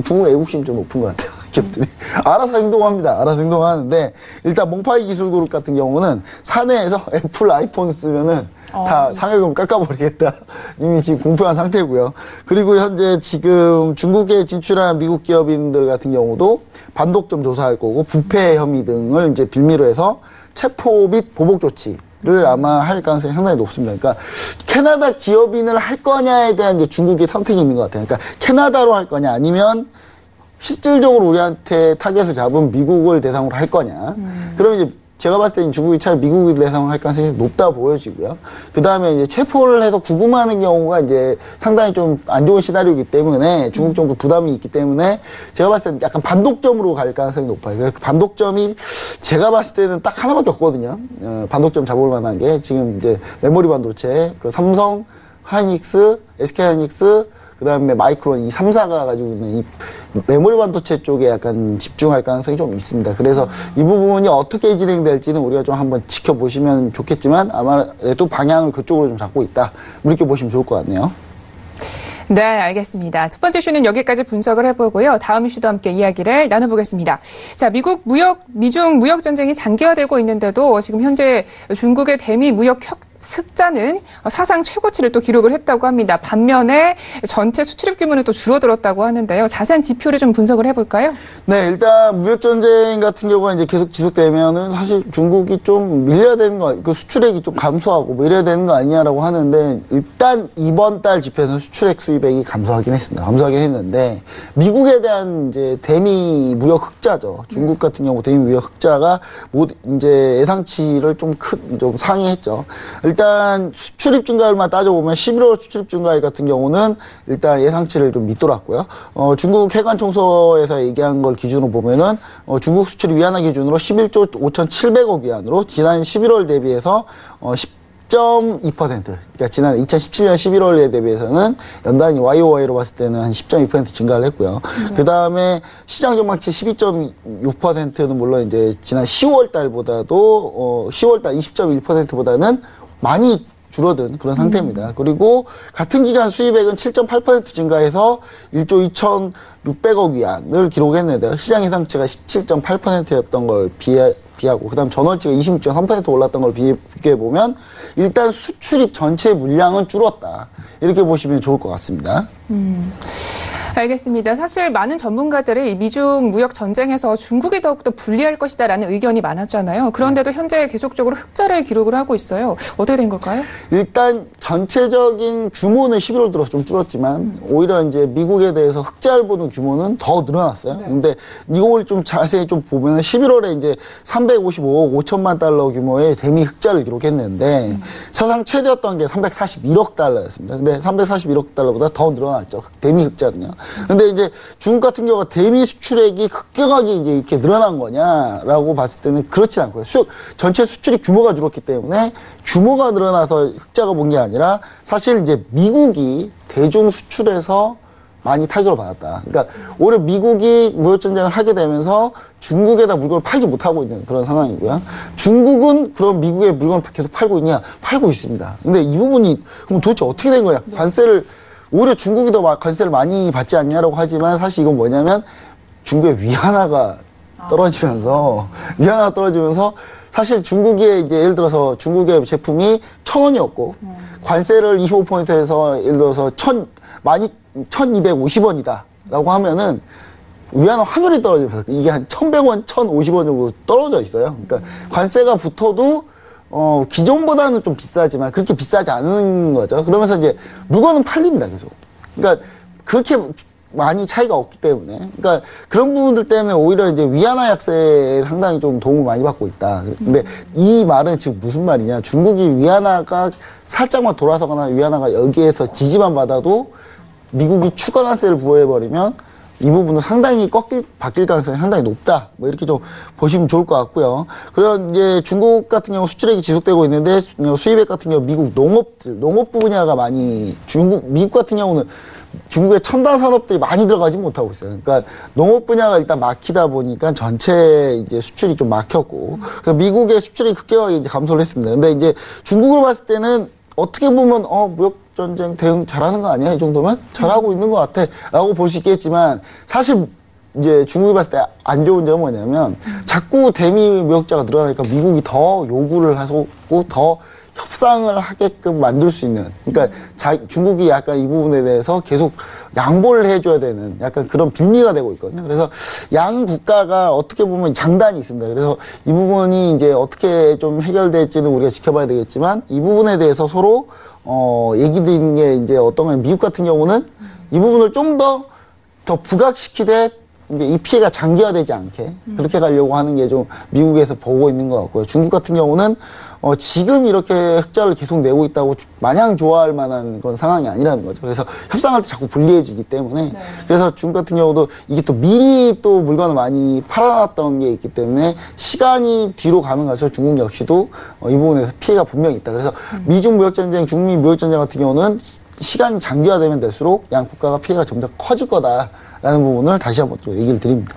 중국 애국심이 좀 높은 것 같아요. 기업들이 알아서 행동합니다. 알아서 행동하는데, 일단 몽파이 기술그룹 같은 경우는 사내에서 애플 아이폰 쓰면은 다 상여금 깎아버리겠다, 이미 지금 공표한 상태고요. 그리고 현재 지금 중국에 진출한 미국 기업인들 같은 경우도 반독점 조사할 거고, 부패 혐의 등을 이제 빌미로 해서 체포 및 보복 조치를 아마 할 가능성이 상당히 높습니다. 그러니까 캐나다 기업인을 할 거냐에 대한 이제 중국의 선택이 있는 것 같아요. 그러니까 캐나다로 할 거냐, 아니면 실질적으로 우리한테 타겟을 잡은 미국을 대상으로 할 거냐. 그러면 이제 제가 봤을 때는 중국이 차라리 미국을 대상으로 할 가능성이 높다 보여지고요. 그 다음에 이제 체포를 해서 구금하는 경우가 이제 상당히 좀 안 좋은 시나리오이기 때문에, 중국 정도 부담이 있기 때문에 제가 봤을 때는 약간 반독점으로 갈 가능성이 높아요. 그래서 그 반독점이 제가 봤을 때는 딱 하나밖에 없거든요. 반독점 잡을 만한 게 지금 이제 메모리 반도체, 그 삼성, 하이닉스, SK 하이닉스, 그 다음에 마이크론, 이 3사가 가지고 있는 이 메모리 반도체 쪽에 약간 집중할 가능성이 좀 있습니다. 그래서 이 부분이 어떻게 진행될지는 우리가 좀 한번 지켜보시면 좋겠지만, 아마도 방향을 그쪽으로 좀 잡고 있다, 이렇게 보시면 좋을 것 같네요. 네, 알겠습니다. 첫 번째 이슈는 여기까지 분석을 해보고요. 다음 이슈도 함께 이야기를 나눠보겠습니다. 자, 미중 무역 전쟁이 장기화되고 있는데도 지금 현재 중국의 대미 무역 흑자는 사상 최고치를 또 기록을 했다고 합니다. 반면에 전체 수출입 규모는 또 줄어들었다고 하는데요. 자세한 지표를 좀 분석을 해볼까요? 네, 일단 무역전쟁 같은 경우가 이제 계속 지속되면은 사실 중국이 좀 밀려야 되는 그 수출액이 좀 감소하고 뭐 이래야 되는 거 아니냐라고 하는데, 일단 이번 달 지표에서는 수출액 수입액이 감소하긴 했습니다. 감소하긴 했는데, 미국에 대한 이제 대미 무역 흑자죠. 중국 같은 경우 대미 무역 흑자가 이제 예상치를 좀 상회했죠. 일단 수출입 증가율만 따져보면 11월 수출입 증가율 같은 경우는 일단 예상치를 좀 밑돌았고요. 중국 해관총서에서 얘기한 걸 기준으로 보면은 중국 수출입 위안화 기준으로 11조 5,700억 위안으로 지난 11월 대비해서 10.2%, 그러니까 지난 2017년 11월에 대비해서는 연단위 YOY로 봤을 때는 한 10.2% 증가를 했고요. 그 다음에 시장 전망치 12.6%는 물론 이제 지난 10월 달보다도 10월 달 20.1%보다는 많이 줄어든 그런 상태입니다. 그리고 같은 기간 수입액은 7.8% 증가해서 1조 2,600억 위안을 기록했는데요. 시장 예상치가 17.8%였던 걸 비하고, 그 다음 전월치가 26.3% 올랐던 걸 비교해보면 일단 수출입 전체 물량은 줄었다, 이렇게 보시면 좋을 것 같습니다. 알겠습니다. 사실 많은 전문가들이 미중 무역 전쟁에서 중국이 더욱더 불리할 것이다라는 의견이 많았잖아요. 그런데도 현재 계속적으로 흑자를 기록을 하고 있어요. 어떻게 된 걸까요? 일단 전체적인 규모는 11월 들어서 좀 줄었지만 오히려 이제 미국에 대해서 흑자를 보는 규모는 더 늘어났어요. 근데 이걸 좀 자세히 좀 보면 11월에 이제 355억 5천만 달러 규모의 대미 흑자를 기록했는데 사상 최대였던 게 341억 달러였습니다. 근데 341억 달러보다 더 늘어났죠. 대미 흑자는요. 근데 이제 중국 같은 경우가 대미 수출액이 급격하게 이제 이렇게 늘어난 거냐라고 봤을 때는 그렇지 않고요. 전체 수출이 규모가 줄었기 때문에 규모가 늘어나서 흑자가 본 게 아니라 사실 이제 미국이 대중 수출에서 많이 타격을 받았다. 그러니까 오히려 미국이 무역전쟁을 하게 되면서 중국에다 물건을 팔지 못하고 있는 그런 상황이고요. 중국은 그럼 미국에 물건을 계속 팔고 있냐? 팔고 있습니다. 근데 이 부분이 그럼 도대체 어떻게 된 거야? 관세를 오히려 중국이 더 관세를 많이 받지 않냐라고 하지만 사실 이건 뭐냐면 중국의 위안화가 떨어지면서 사실 중국의 이제 예를 들어서 중국의 제품이 1,000원이었고 관세를 25%에서 예를 들어서 1,250원이다라고 하면은 위안화 환율이 떨어지면서 이게 한 1,100원, 1,050원 정도 떨어져 있어요. 그러니까 관세가 붙어도 기존보다는 좀 비싸지만 그렇게 비싸지 않은 거죠. 그러면서 이제 물건은 팔립니다, 계속. 그러니까 그렇게 많이 차이가 없기 때문에. 그러니까 그런 부분들 때문에 오히려 이제 위안화 약세에 상당히 좀 도움을 많이 받고 있다. 근데 이 말은 지금 무슨 말이냐. 중국이 위안화가 살짝만 돌아서거나 위안화가 여기에서 지지만 받아도 미국이 추가 관세를 부과해버리면 이 부분은 상당히 바뀔 가능성이 상당히 높다. 뭐 이렇게 좀 보시면 좋을 것 같고요. 그리고 이제 중국 같은 경우 수출액이 지속되고 있는데 수입액 같은 경우 미국 농업 분야가 많이 미국 같은 경우는 중국의 첨단 산업들이 많이 들어가지 못하고 있어요. 그러니까 농업 분야가 일단 막히다 보니까 전체 이제 수출이 좀 막혔고, 그러니까 미국의 수출이 급격하게 이제 감소를 했습니다. 근데 이제 중국으로 봤을 때는 어떻게 보면 무역 전쟁 대응 잘하는 거 아니야? 이 정도면 잘하고 있는 것 같아. 라고 볼 수 있겠지만 사실 이제 중국이 봤을 때 안 좋은 점은 뭐냐면 자꾸 대미 무역자가 늘어나니까 미국이 더 요구를 하고 더 협상을 하게끔 만들 수 있는, 그러니까 중국이 약간 이 부분에 대해서 계속 양보를 해줘야 되는 약간 그런 빌미가 되고 있거든요. 그래서 양 국가가 어떻게 보면 장단이 있습니다. 그래서 이 부분이 이제 어떻게 좀 해결될지는 우리가 지켜봐야 되겠지만 이 부분에 대해서 서로 얘기드리는 게 이제 어떤 건 미국 같은 경우는 이 부분을 좀 더 부각시키되 이 피해가 장기화되지 않게 그렇게 가려고 하는 게 좀 미국에서 보고 있는 것 같고요. 중국 같은 경우는 지금 이렇게 흑자를 계속 내고 있다고 마냥 좋아할 만한 그런 상황이 아니라는 거죠. 그래서 협상할 때 자꾸 불리해지기 때문에 그래서 중국 같은 경우도 이게 또 미리 또 물건을 많이 팔아놨던 게 있기 때문에 시간이 뒤로 가면 갈수록 중국 역시도 이 부분에서 피해가 분명히 있다. 그래서 미중 무역전쟁, 중미 무역전쟁 같은 경우는 시간이 장기화되면 될수록 양 국가가 피해가 점점 커질 거다라는 부분을 다시 한번 또 얘기를 드립니다.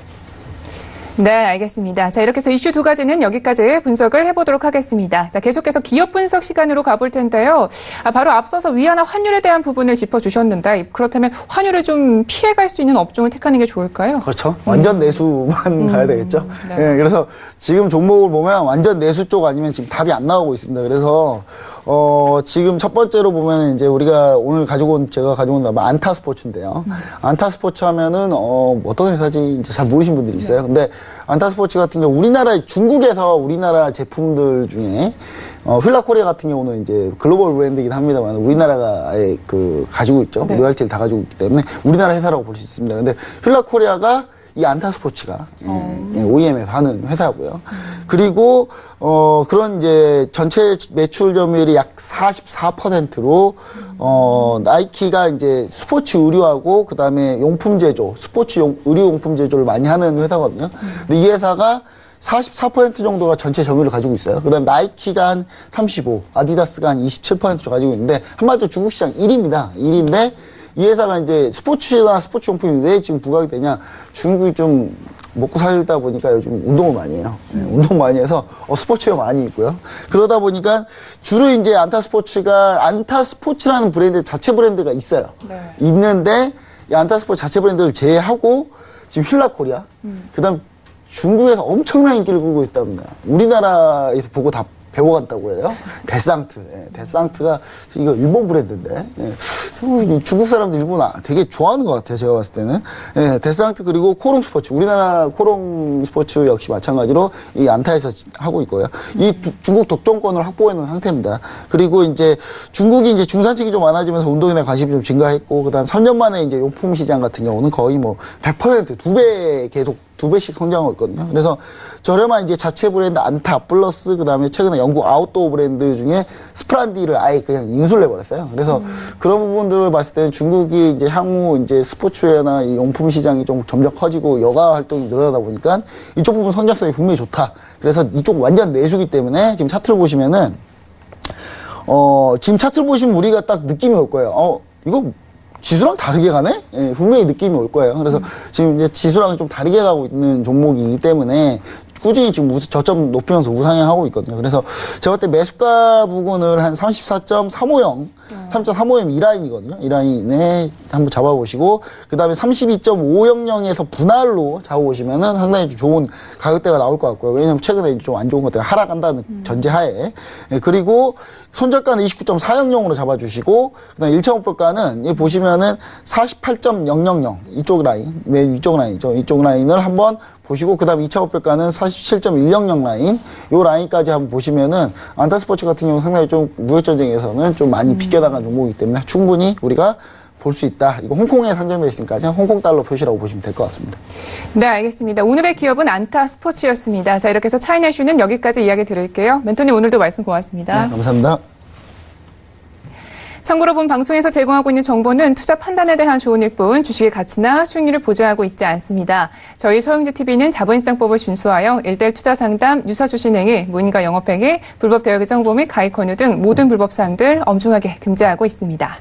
네, 알겠습니다. 자, 이렇게 해서 이슈 두 가지는 여기까지 분석을 해보도록 하겠습니다. 자, 계속해서 기업 분석 시간으로 가볼 텐데요. 바로 앞서서 위안화 환율에 대한 부분을 짚어주셨는데 그렇다면 환율을 좀 피해갈 수 있는 업종을 택하는 게 좋을까요? 그렇죠. 완전 내수만 가야 되겠죠. 네. 네, 그래서 지금 종목을 보면 완전 내수 쪽 아니면 지금 답이 안 나오고 있습니다. 그래서 지금 첫 번째로 보면 이제 우리가 오늘 제가 가지고 온 안타 스포츠인데요. 안타 스포츠 하면은 어떤 회사지 이제 잘 모르시는 분들이 있어요. 근데 안타 스포츠 같은 경우 중국에서 우리나라 제품들 중에 휠라코리아 같은 경우는 이제 글로벌 브랜드이긴 합니다만 우리나라가 아예 가지고 있죠. 네. 로열티를 다 가지고 있기 때문에 우리나라 회사라고 볼 수 있습니다. 근데 휠라코리아가 이 안타 스포츠가 OEM에서 하는 회사고요. 그리고 그런 이제 전체 매출 점유율이 약 44%로 나이키가 이제 스포츠 의류하고 그다음에 용품 제조, 스포츠 의류 용품 제조를 많이 하는 회사거든요. 근데 이 회사가 44% 정도가 전체 점유율을 가지고 있어요. 그다음 나이키가 한 35, 아디다스가 한 27% 가지고 있는데 한마디로 중국 시장 1위입니다. 1위인데 이 회사가 이제 스포츠나 스포츠 용품이 왜 지금 부각이 되냐? 중국이 좀 먹고 살다 보니까 요즘 운동을 많이 해요. 운동 많이 해서 스포츠웨어 많이 있고요. 그러다 보니까 주로 이제 안타 스포츠라는 브랜드 자체 브랜드가 있어요. 네. 있는데 이 안타 스포츠 자체 브랜드를 제외하고 지금 휠라코리아, 그다음 중국에서 엄청난 인기를 끌고 있답니다. 우리나라에서 보고 다 배워간다고 해요. 데상트. 예, 데상트가 이거 일본 브랜드인데 중국 사람들 일본 되게 좋아하는 것 같아요. 제가 봤을 때는. 예, 데상트 그리고 코롱 스포츠. 우리나라 코롱 스포츠 역시 마찬가지로 이 안타에서 하고 있고요. 이 중국 독점권을 확보해놓은 상태입니다. 그리고 이제 중국이 이제 중산층이 좀 많아지면서 운동에 대한 관심이 좀 증가했고, 그다음 3년 만에 이제 용품 시장 같은 경우는 거의 뭐 100% 2배 계속 2배씩 성장하고 있거든요. 그래서 저렴한 이제 자체 브랜드 안타 플러스 그다음에 최근에 영국 아웃도어 브랜드 중에 스프란디를 아예 그냥 인수를 해버렸어요. 그래서 그런 부분들을 봤을 때는 중국이 이제 향후 이제 스포츠웨어나 이 용품 시장이 좀 점점 커지고 여가 활동이 늘어나다 보니까 이쪽 부분 성장성이 분명히 좋다. 그래서 이쪽 완전 내수기 때문에 지금 차트를 보시면은 지금 차트를 보시면 우리가 딱 느낌이 올 거예요. 이거 지수랑 다르게 가네? 예, 분명히 느낌이 올 거예요. 그래서 지금 이제 지수랑 좀 다르게 가고 있는 종목이기 때문에 꾸준히 지금 저점 높이면서 우상향하고 있거든요. 그래서 제가 그때 매수가 부근을 한 34.350, 3.350 이 라인이거든요. 이 라인에 한번 잡아보시고, 그 다음에 32.500에서 분할로 잡아보시면은 상당히 좀 좋은 가격대가 나올 것 같고요. 왜냐면 최근에 좀 안 좋은 것들 하락한다는 전제하에. 예, 그리고 손절가는 29.400으로 잡아주시고, 그 다음에 1차 목표가는 여기 보시면은 48.000 이쪽 라인, 맨 위쪽 라인이죠. 이쪽 라인을 한번 보시고, 그 다음 2차 목표가는 47.100 라인, 요 라인까지 한번 보시면은 안타스포츠 같은 경우 상당히 좀 무역전쟁에서는 좀 많이 비껴나간 종목이기 때문에 충분히 우리가 볼 수 있다. 이거 홍콩에 상장되어 있으니까 그냥 홍콩 달러 표시라고 보시면 될 것 같습니다. 네, 알겠습니다. 오늘의 기업은 안타 스포츠였습니다. 자, 이렇게 해서 차이나슈는 여기까지 이야기 들을게요. 멘토님 오늘도 말씀 고맙습니다. 네, 감사합니다. 참고로 본 방송에서 제공하고 있는 정보는 투자 판단에 대한 조언일 뿐 주식의 가치나 수익률을 보장하고 있지 않습니다. 저희 서영지TV는 자본시장법을 준수하여 1:1 투자 상담, 유사 추신행위, 무인과 영업행위, 불법 대여기 정보 및 가입 권유 등 모든 불법 사항들 엄중하게 금지하고 있습니다.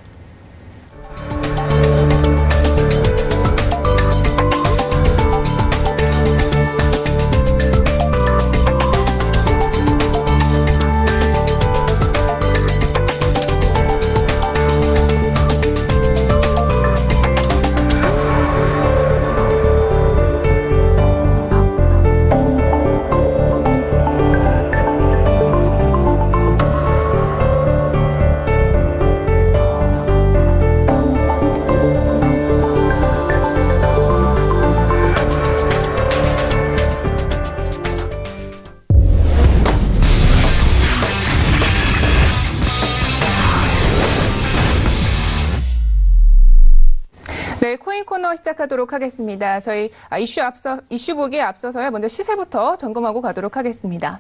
네, 코인 코너 시작하도록 하겠습니다. 저희 이슈 보기에 앞서서요. 먼저 시세부터 점검하고 가도록 하겠습니다.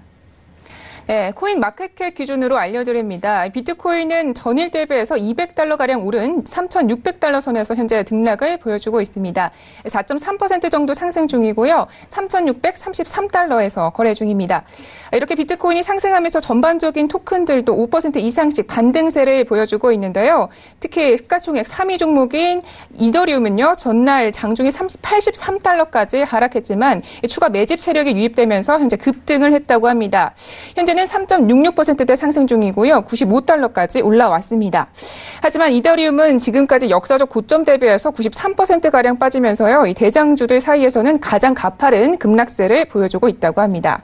네, 코인 마켓캡 기준으로 알려드립니다. 비트코인은 전일 대비해서 $200가량 오른 3,600달러 선에서 현재 등락을 보여주고 있습니다. 4.3% 정도 상승 중이고요. 3,633달러에서 거래 중입니다. 이렇게 비트코인이 상승하면서 전반적인 토큰들도 5% 이상씩 반등세를 보여주고 있는데요. 특히 시가총액 3위 종목인 이더리움은요. 전날 장중에 83달러까지 하락했지만 추가 매집 세력이 유입되면서 현재 급등을 했다고 합니다. 현재는 3.66%대 상승 중이고요. 95달러까지 올라왔습니다. 하지만 이더리움은 지금까지 역사적 고점 대비해서 93%가량 빠지면서요. 이 대장주들 사이에서는 가장 가파른 급락세를 보여주고 있다고 합니다.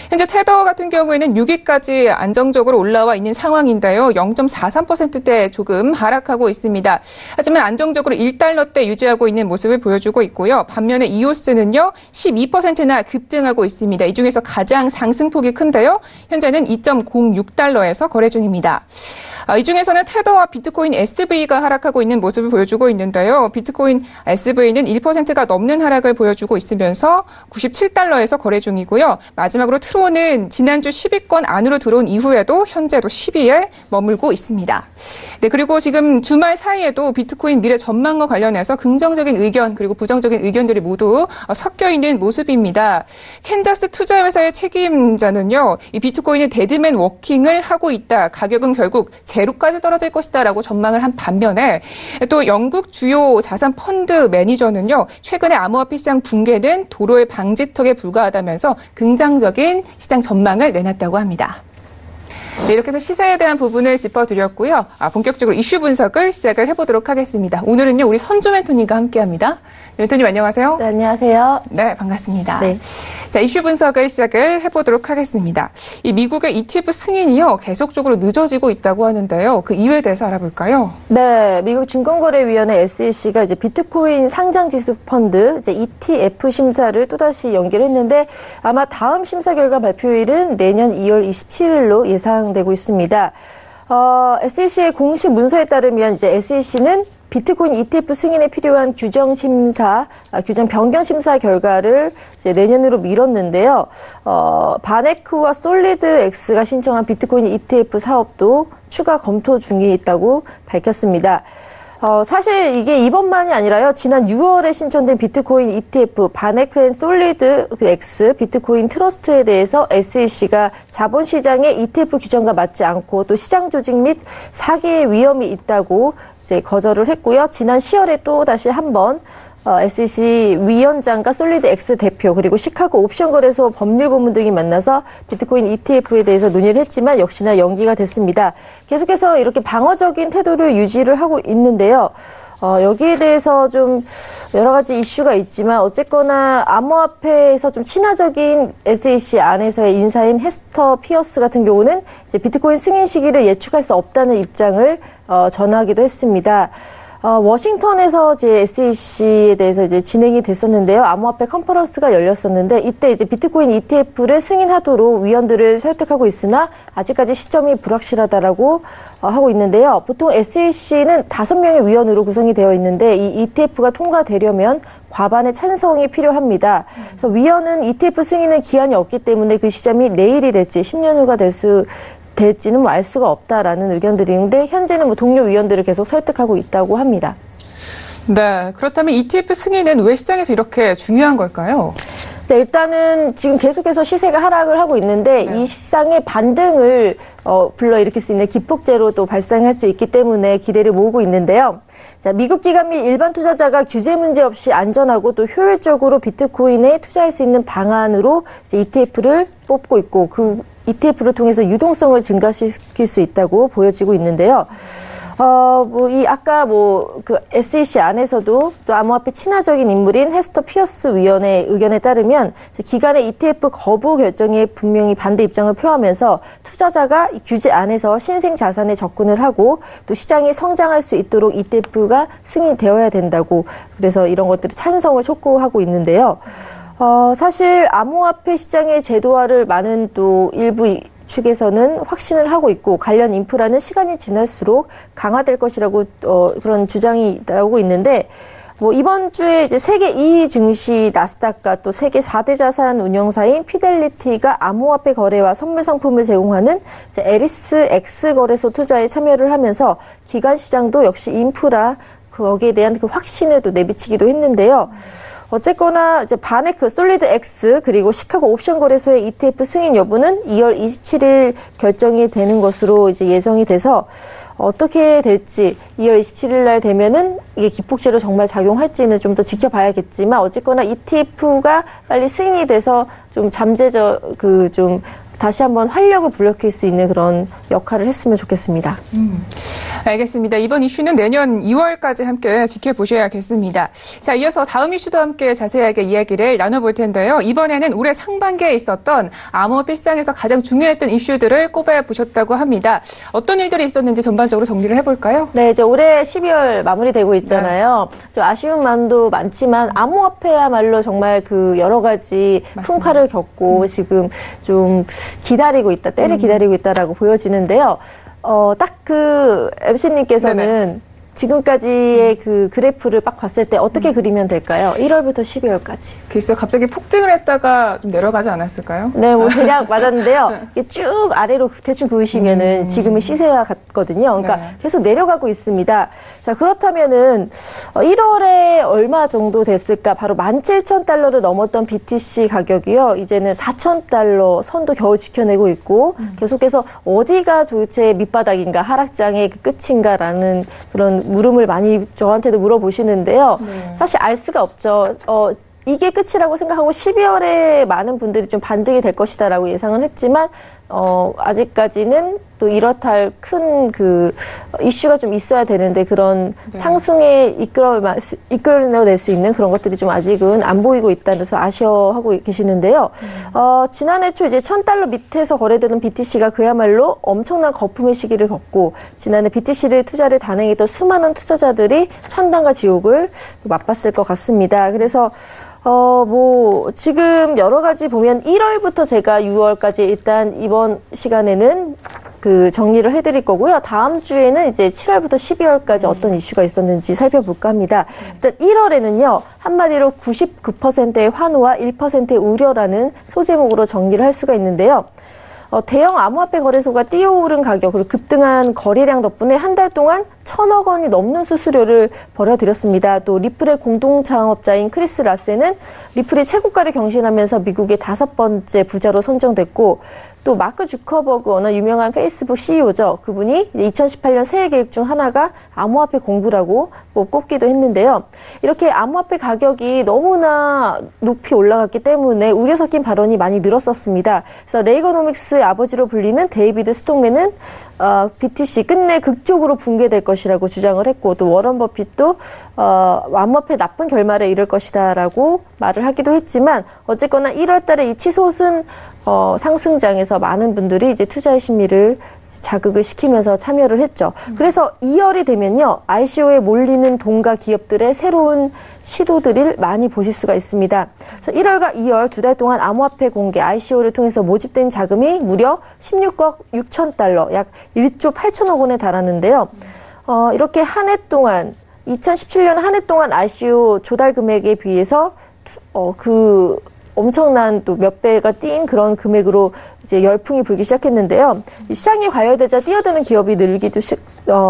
현재 테더 같은 경우에는 6위까지 안정적으로 올라와 있는 상황인데요. 0.43%대 조금 하락하고 있습니다. 하지만 안정적으로 1달러대 유지하고 있는 모습을 보여주고 있고요. 반면에 이오스는요. 12%나 급등하고 있습니다. 이 중에서 가장 상승폭이 큰데요. 현재는 2.06달러에서 거래 중입니다. 이 중에서는 테더와 비트코인 SV가 하락하고 있는 모습을 보여주고 있는데요. 비트코인 SV는 1%가 넘는 하락을 보여주고 있으면서 97달러에서 거래 중이고요. 마지막으로 트론은 지난주 10위권 안으로 들어온 이후에도 현재도 10위에 머물고 있습니다. 네, 그리고 지금 주말 사이에도 비트코인 미래 전망과 관련해서 긍정적인 의견 그리고 부정적인 의견들이 모두 섞여 있는 모습입니다. 캔자스 투자회사의 책임자는요. 이 비트코인은 데드맨 워킹을 하고 있다. 가격은 결국 제로까지 떨어질 것이다라고 전망을 한 반면에 또 영국 주요 자산 펀드 매니저는요. 최근에 암호화폐 시장 붕괴는 도로의 방지턱에 불과하다면서 긍정적인 시장 전망을 내놨다고 합니다. 네, 이렇게 해서 시세에 대한 부분을 짚어드렸고요. 본격적으로 이슈 분석을 시작을 해보도록 하겠습니다. 오늘은요, 우리 선주 멘토님과 함께합니다. 멘토님 안녕하세요. 네, 안녕하세요. 네, 반갑습니다. 네. 자, 이슈 분석을 시작을 해보도록 하겠습니다. 이 미국의 ETF 승인이요, 계속적으로 늦어지고 있다고 하는데요. 그 이유에 대해서 알아볼까요? 네, 미국 증권거래위원회 SEC가 이제 비트코인 상장지수 펀드 이제 ETF 심사를 또다시 연기를 했는데 아마 다음 심사 결과 발표일은 내년 2월 27일로 예상되고 있습니다. SEC의 공식 문서에 따르면 이제 SEC는 비트코인 ETF 승인에 필요한 규정 변경 심사 결과를 이제 내년으로 미뤘는데요. 바네크와 솔리드 X가 신청한 비트코인 ETF 사업도 추가 검토 중에 있다고 밝혔습니다. 사실 이게 이번만이 아니라요. 지난 6월에 신청된 비트코인 ETF 바네크 앤 솔리드 X 비트코인 트러스트에 대해서 SEC가 자본시장의 ETF 규정과 맞지 않고 또 시장 조직 및 사기의 위험이 있다고 이제 거절을 했고요. 지난 10월에 또 다시 한번 SEC 위원장과 솔리드 X 대표 그리고 시카고 옵션 거래소 법률 고문 등이 만나서 비트코인 ETF에 대해서 논의를 했지만 역시나 연기가 됐습니다. 계속해서 이렇게 방어적인 태도를 유지를 하고 있는데요. 여기에 대해서 좀 여러 가지 이슈가 있지만 어쨌거나 암호화폐에서 좀 친화적인 SEC 안에서의 인사인 헤스터 피어스 같은 경우는 이제 비트코인 승인 시기를 예측할 수 없다는 입장을 전하기도 했습니다. 워싱턴에서 제 SEC에 대해서 이제 진행이 됐었는데요. 암호화폐 컨퍼런스가 열렸었는데 이때 이제 비트코인 ETF를 승인하도록 위원들을 설득하고 있으나 아직까지 시점이 불확실하다라고 하고 있는데요. 보통 SEC는 5명의 위원으로 구성이 되어 있는데 이 ETF가 통과되려면 과반의 찬성이 필요합니다. 그래서 위원은 ETF 승인은 기한이 없기 때문에 그 시점이 내일이 될지 10년 후가 될지는 뭐 알 수가 없다라는 의견들인데 현재는 뭐 동료 위원들을 계속 설득하고 있다고 합니다. 네, 그렇다면 ETF 승인은 왜 시장에서 이렇게 중요한 걸까요? 네, 일단은 지금 계속해서 시세가 하락을 하고 있는데 네. 이 시장의 반등을 불러일으킬 수 있는 기폭제로 또 발생할 수 있기 때문에 기대를 모으고 있는데요. 자, 미국 기관 및 일반 투자자가 규제 문제 없이 안전하고 또 효율적으로 비트코인에 투자할 수 있는 방안으로 이제 ETF를 뽑고 있고 그 ETF를 통해서 유동성을 증가시킬 수 있다고 보여지고 있는데요. 그 SEC 안에서도 또 암호화폐 친화적인 인물인 헤스터 피어스 위원의 의견에 따르면 기관의 ETF 거부 결정에 분명히 반대 입장을 표하면서 투자자가 이 규제 안에서 신생 자산에 접근을 하고 또 시장이 성장할 수 있도록 ETF가 승인되어야 된다고 그래서 이런 것들이 찬성을 촉구하고 있는데요. 사실 암호화폐 시장의 제도화를 많은 또 일부 측에서는 확신을 하고 있고 관련 인프라는 시간이 지날수록 강화될 것이라고 그런 주장이 나오고 있는데 뭐 이번 주에 이제 세계 2위 증시 나스닥과 또 세계 4대 자산 운용사인 피델리티가 암호화폐 거래와 선물 상품을 제공하는 이제 에리스 X 거래소 투자에 참여를 하면서 기관 시장도 역시 인프라 거기에 대한 그 확신을 또 내비치기도 했는데요. 어쨌거나 이제 바네크, 솔리드 X 그리고 시카고 옵션 거래소의 ETF 승인 여부는 2월 27일 결정이 되는 것으로 이제 예정이 돼서 어떻게 될지 2월 27일 날 되면은 이게 기폭제로 정말 작용할지는 좀 더 지켜봐야겠지만 어쨌거나 ETF가 빨리 승인이 돼서 좀 좀 다시 한번 활력을 불러킬 수 있는 그런 역할을 했으면 좋겠습니다. 알겠습니다. 이번 이슈는 내년 2월까지 함께 지켜보셔야겠습니다. 자, 이어서 다음 이슈도 함께 자세하게 이야기를 나눠볼 텐데요. 이번에는 올해 상반기에 있었던 암호화폐 시장에서 가장 중요했던 이슈들을 꼽아보셨다고 합니다. 어떤 일들이 있었는지 전반적으로 정리를 해볼까요? 네, 이제 올해 12월 마무리되고 있잖아요. 네. 좀 아쉬운 만도 많지만 암호화폐야말로 정말 그 여러 가지 풍파를 겪고 지금 좀 기다리고 있다, 때를 기다리고 있다라고 보여지는데요. 딱 그 MC님께서는 지금까지의 그 그래프를 딱 봤을 때 어떻게 그리면 될까요? 1월부터 12월까지. 글쎄요, 갑자기 폭등을 했다가 좀 내려가지 않았을까요? 네, 뭐 대략 맞았는데요. 이게 쭉 아래로 대충 그으시면은 지금의 시세와 같거든요. 그러니까 계속 내려가고 있습니다. 자, 그렇다면은 1월에 얼마 정도 됐을까? 바로 17,000달러를 넘었던 BTC 가격이요. 이제는 4,000달러 선도 겨우 지켜내고 있고 계속해서 어디가 도대체 밑바닥인가, 하락장의 그 끝인가라는 그런 물음을 많이 저한테도 물어보시는데요. 사실 알 수가 없죠. 이게 끝이라고 생각하고 12월에 많은 분들이 좀 반등이 될 것이다라고 예상을 했지만 아직까지는 또 이렇다 할 큰 이슈가 좀 있어야 되는데 그런 상승에 이끌어낼 수 있는 그런 것들이 좀 아직은 안 보이고 있다는 데서 아쉬워하고 계시는데요. 지난해 초 이제 $1,000 밑에서 거래되는 BTC가 그야말로 엄청난 거품의 시기를 겪고 지난해 BTC를 투자를 단행했던 수많은 투자자들이 천당과 지옥을 맛봤을 것 같습니다. 그래서 지금 여러 가지 보면 1월부터 제가 6월까지 일단 이번 시간에는 정리를 해드릴 거고요. 다음 주에는 이제 7월부터 12월까지 어떤 이슈가 있었는지 살펴볼까 합니다. 일단 1월에는요, 한마디로 99%의 환호와 1%의 우려라는 소제목으로 정리를 할 수가 있는데요. 대형 암호화폐 거래소가 뛰어오른 가격 그리고 급등한 거래량 덕분에 한 달 동안 1,000억 원이 넘는 수수료를 벌어들였습니다. 또 리플의 공동 창업자인 크리스 라세는 리플이 최고가를 경신하면서 미국의 5번째 부자로 선정됐고 또 마크 주커버그 워낙 유명한 페이스북 CEO죠. 그분이 2018년 새해 계획 중 하나가 암호화폐 공부라고 꼽기도 했는데요. 이렇게 암호화폐 가격이 너무나 높이 올라갔기 때문에 우려 섞인 발언이 많이 늘었었습니다. 그래서 레이거노믹스의 아버지로 불리는 데이비드 스톡맨은 BTC 끝내 극적으로 붕괴될 것이라고 주장을 했고 또 워런 버핏도 암호화폐 나쁜 결말에 이를 것이다라고 말을 하기도 했지만 어쨌거나 1월 달에 이 치솟은 상승장에서 많은 분들이 이제 투자의 심리를 자극을 시키면서 참여를 했죠. 그래서 2월이 되면요. ICO에 몰리는 동가 기업들의 새로운 시도들을 많이 보실 수가 있습니다. 그래서 1월과 2월 두 달 동안 암호화폐 공개 ICO를 통해서 모집된 자금이 무려 16억 6천 달러, 약 1조 8천억 원에 달하는데요. 이렇게 한 해 동안 2017년 한 해 동안 ICO 조달 금액에 비해서 엄청난 또 몇 배가 뛴 그런 금액으로 이제 열풍이 불기 시작했는데요. 시장이 과열되자 뛰어드는 기업이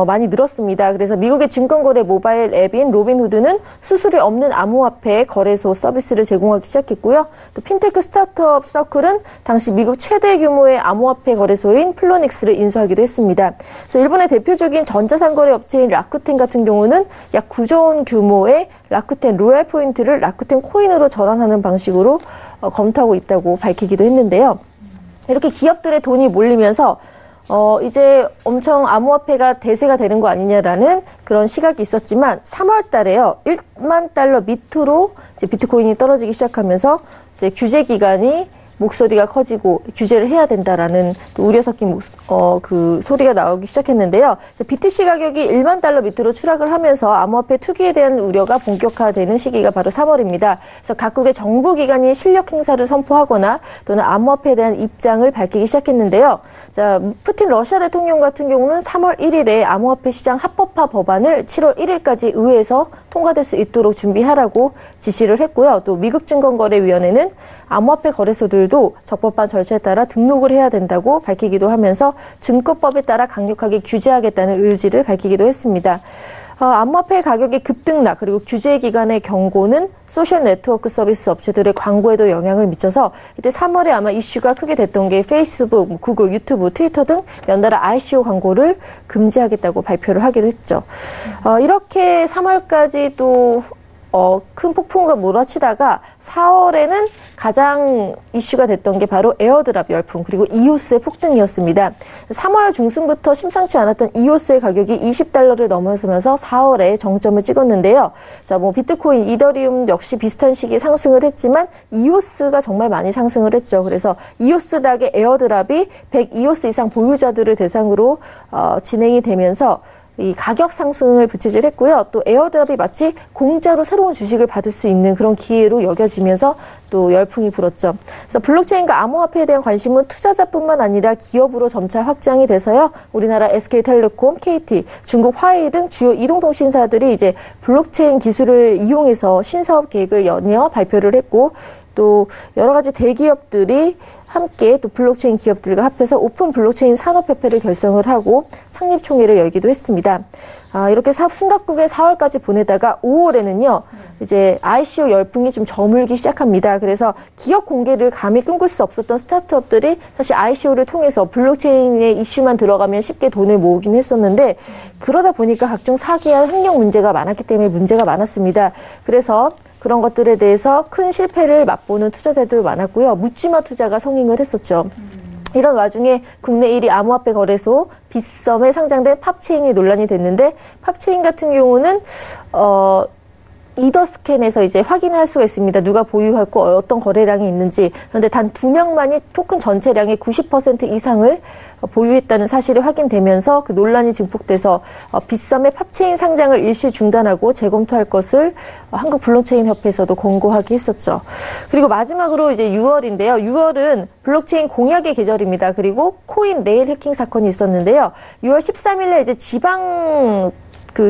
많이 늘었습니다. 그래서 미국의 증권거래 모바일 앱인 로빈후드는 수수료 없는 암호화폐 거래소 서비스를 제공하기 시작했고요. 또 핀테크 스타트업 서클은 당시 미국 최대 규모의 암호화폐 거래소인 플로닉스를 인수하기도 했습니다. 그래서 일본의 대표적인 전자상거래 업체인 라쿠텐 같은 경우는 약 9조 원 규모의 라쿠텐 로얄 포인트를 라쿠텐 코인으로 전환하는 방식으로 검토하고 있다고 밝히기도 했는데요. 이렇게 기업들의 돈이 몰리면서 이제 엄청 암호화폐가 대세가 되는 거 아니냐라는 그런 시각이 있었지만 3월 달에요. 1만 달러 밑으로 이제 비트코인이 떨어지기 시작하면서 이제 규제 기간이 목소리가 커지고 규제를 해야 된다라는 우려 섞인 소리가 나오기 시작했는데요. BTC 가격이 1만 달러 밑으로 추락을 하면서 암호화폐 투기에 대한 우려가 본격화되는 시기가 바로 3월입니다. 그래서 각국의 정부 기관이 실력 행사를 선포하거나 또는 암호화폐에 대한 입장을 밝히기 시작했는데요. 푸틴 러시아 대통령 같은 경우는 3월 1일에 암호화폐 시장 합법화 법안을 7월 1일까지 의회에서 통과될 수 있도록 준비하라고 지시를 했고요. 또 미국 증권거래위원회는 암호화폐 거래소들도 적법한 절차에 따라 등록을 해야 된다고 밝히기도 하면서 증권법에 따라 강력하게 규제하겠다는 의지를 밝히기도 했습니다. 암호화폐 가격의 급등락 그리고 규제 기간의 경고는 소셜 네트워크 서비스 업체들의 광고에도 영향을 미쳐서 이때 3월에 아마 이슈가 크게 됐던 게 페이스북, 구글, 유튜브, 트위터 등 연달아 ICO 광고를 금지하겠다고 발표를 하기도 했죠. 이렇게 3월까지 또 큰 폭풍우가 몰아치다가 4월에는 가장 이슈가 됐던 게 바로 에어드랍 열풍 그리고 이오스의 폭등이었습니다. 3월 중순부터 심상치 않았던 이오스의 가격이 $20를 넘어서면서 4월에 정점을 찍었는데요. 비트코인, 이더리움 역시 비슷한 시기에 상승을 했지만 이오스가 정말 많이 상승을 했죠. 그래서 이오스 닥의 에어드랍이 100 이오스 이상 보유자들을 대상으로 진행이 되면서 이 가격 상승을 부채질했고요. 또 에어드랍이 마치 공짜로 새로운 주식을 받을 수 있는 그런 기회로 여겨지면서 또 열풍이 불었죠. 그래서 블록체인과 암호화폐에 대한 관심은 투자자뿐만 아니라 기업으로 점차 확장이 돼서요. 우리나라 SK텔레콤, KT, 중국 화웨이 등 주요 이동통신사들이 이제 블록체인 기술을 이용해서 신사업 계획을 연이어 발표를 했고 또 여러 가지 대기업들이 함께 또 블록체인 기업들과 합해서 오픈 블록체인 산업협회를 결성을 하고 창립총회를 열기도 했습니다. 이렇게 숨가쁘게 4월까지 보내다가 5월에는요, 이제 ICO 열풍이 좀 저물기 시작합니다. 그래서 기업 공개를 감히 끊을 수 없었던 스타트업들이 사실 ICO를 통해서 블록체인의 이슈만 들어가면 쉽게 돈을 모으긴 했었는데 그러다 보니까 각종 사기와 횡령 문제가 많았기 때문에 문제가 많았습니다. 그래서 그런 것들에 대해서 큰 실패를 맛보는 투자자도 많았고요. 묻지마 투자가 성행을 했었죠. 이런 와중에 국내 1위 암호화폐 거래소 빗썸에 상장된 팝체인이 논란이 됐는데 팝체인 같은 경우는 이더스캔에서 이제 확인을 할 수가 있습니다. 누가 보유하고 어떤 거래량이 있는지. 그런데 단 2명만이 토큰 전체량의 90% 이상을 보유했다는 사실이 확인되면서 그 논란이 증폭돼서 빗썸의 팝체인 상장을 일시 중단하고 재검토할 것을 한국 블록체인 협회에서도 권고하게 했었죠. 그리고 마지막으로 이제 6월인데요. 6월은 블록체인 공약의 계절입니다. 그리고 코인 레일 해킹 사건이 있었는데요. 6월 13일에 이제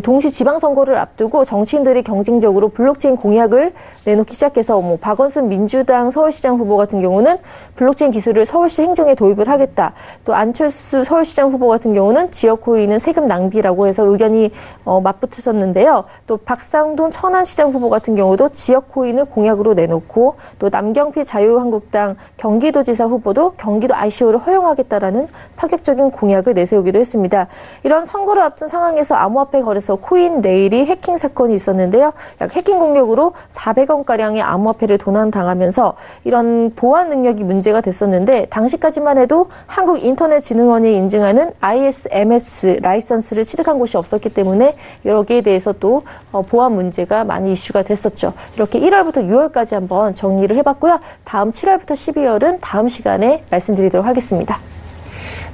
동시 지방선거를 앞두고 정치인들이 경쟁적으로 블록체인 공약을 내놓기 시작해서 박원순 민주당 서울시장 후보 같은 경우는 블록체인 기술을 서울시 행정에 도입을 하겠다. 또 안철수 서울시장 후보 같은 경우는 지역 코인은 세금 낭비라고 해서 의견이 맞붙었는데요. 또 박상돈 천안시장 후보 같은 경우도 지역 코인을 공약으로 내놓고 또 남경필 자유한국당 경기도지사 후보도 경기도 ICO를 허용하겠다라는 파격적인 공약을 내세우기도 했습니다. 이런 선거를 앞둔 상황에서 암호화폐 거래소 코인 레일이 해킹 사건이 있었는데요. 약 해킹 공격으로 400원가량의 암호화폐를 도난당하면서 이런 보안 능력이 문제가 됐었는데 당시까지만 해도 한국인터넷진흥원이 인증하는 ISMS 라이선스를 취득한 곳이 없었기 때문에 여기에 대해서 또 보안 문제가 많이 이슈가 됐었죠. 이렇게 1월부터 6월까지 한번 정리를 해봤고요. 다음 7월부터 12월은 다음 시간에 말씀드리도록 하겠습니다.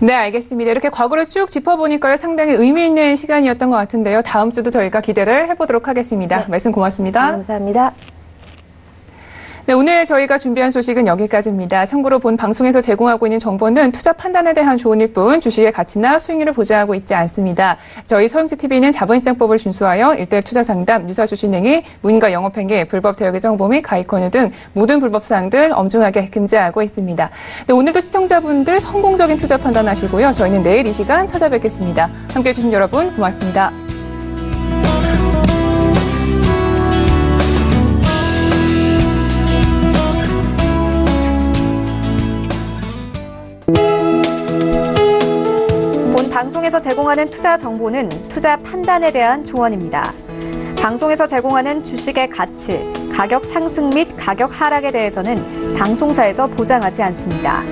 네, 알겠습니다. 이렇게 과거를 쭉 짚어보니까요. 상당히 의미 있는 시간이었던 것 같은데요. 다음 주도 저희가 기대를 해보도록 하겠습니다. 네. 말씀 고맙습니다. 감사합니다. 네, 오늘 저희가 준비한 소식은 여기까지입니다. 참고로 본 방송에서 제공하고 있는 정보는 투자 판단에 대한 조언일 뿐 주식의 가치나 수익률을 보장하고 있지 않습니다. 저희 서영지TV는 자본시장법을 준수하여 일대일 투자 상담, 유사 주식행위, 문과 영업행위, 불법 대역의 정보 및 가입 권유 등 모든 불법 사항들 엄중하게 금지하고 있습니다. 네, 오늘도 시청자분들 성공적인 투자 판단하시고요. 저희는 내일 이 시간 찾아뵙겠습니다. 함께해 주신 여러분 고맙습니다. 방송에서 제공하는 투자 정보는 투자 판단에 대한 조언입니다. 방송에서 제공하는 주식의 가치, 가격 상승 및 가격 하락에 대해서는 방송사에서 보장하지 않습니다.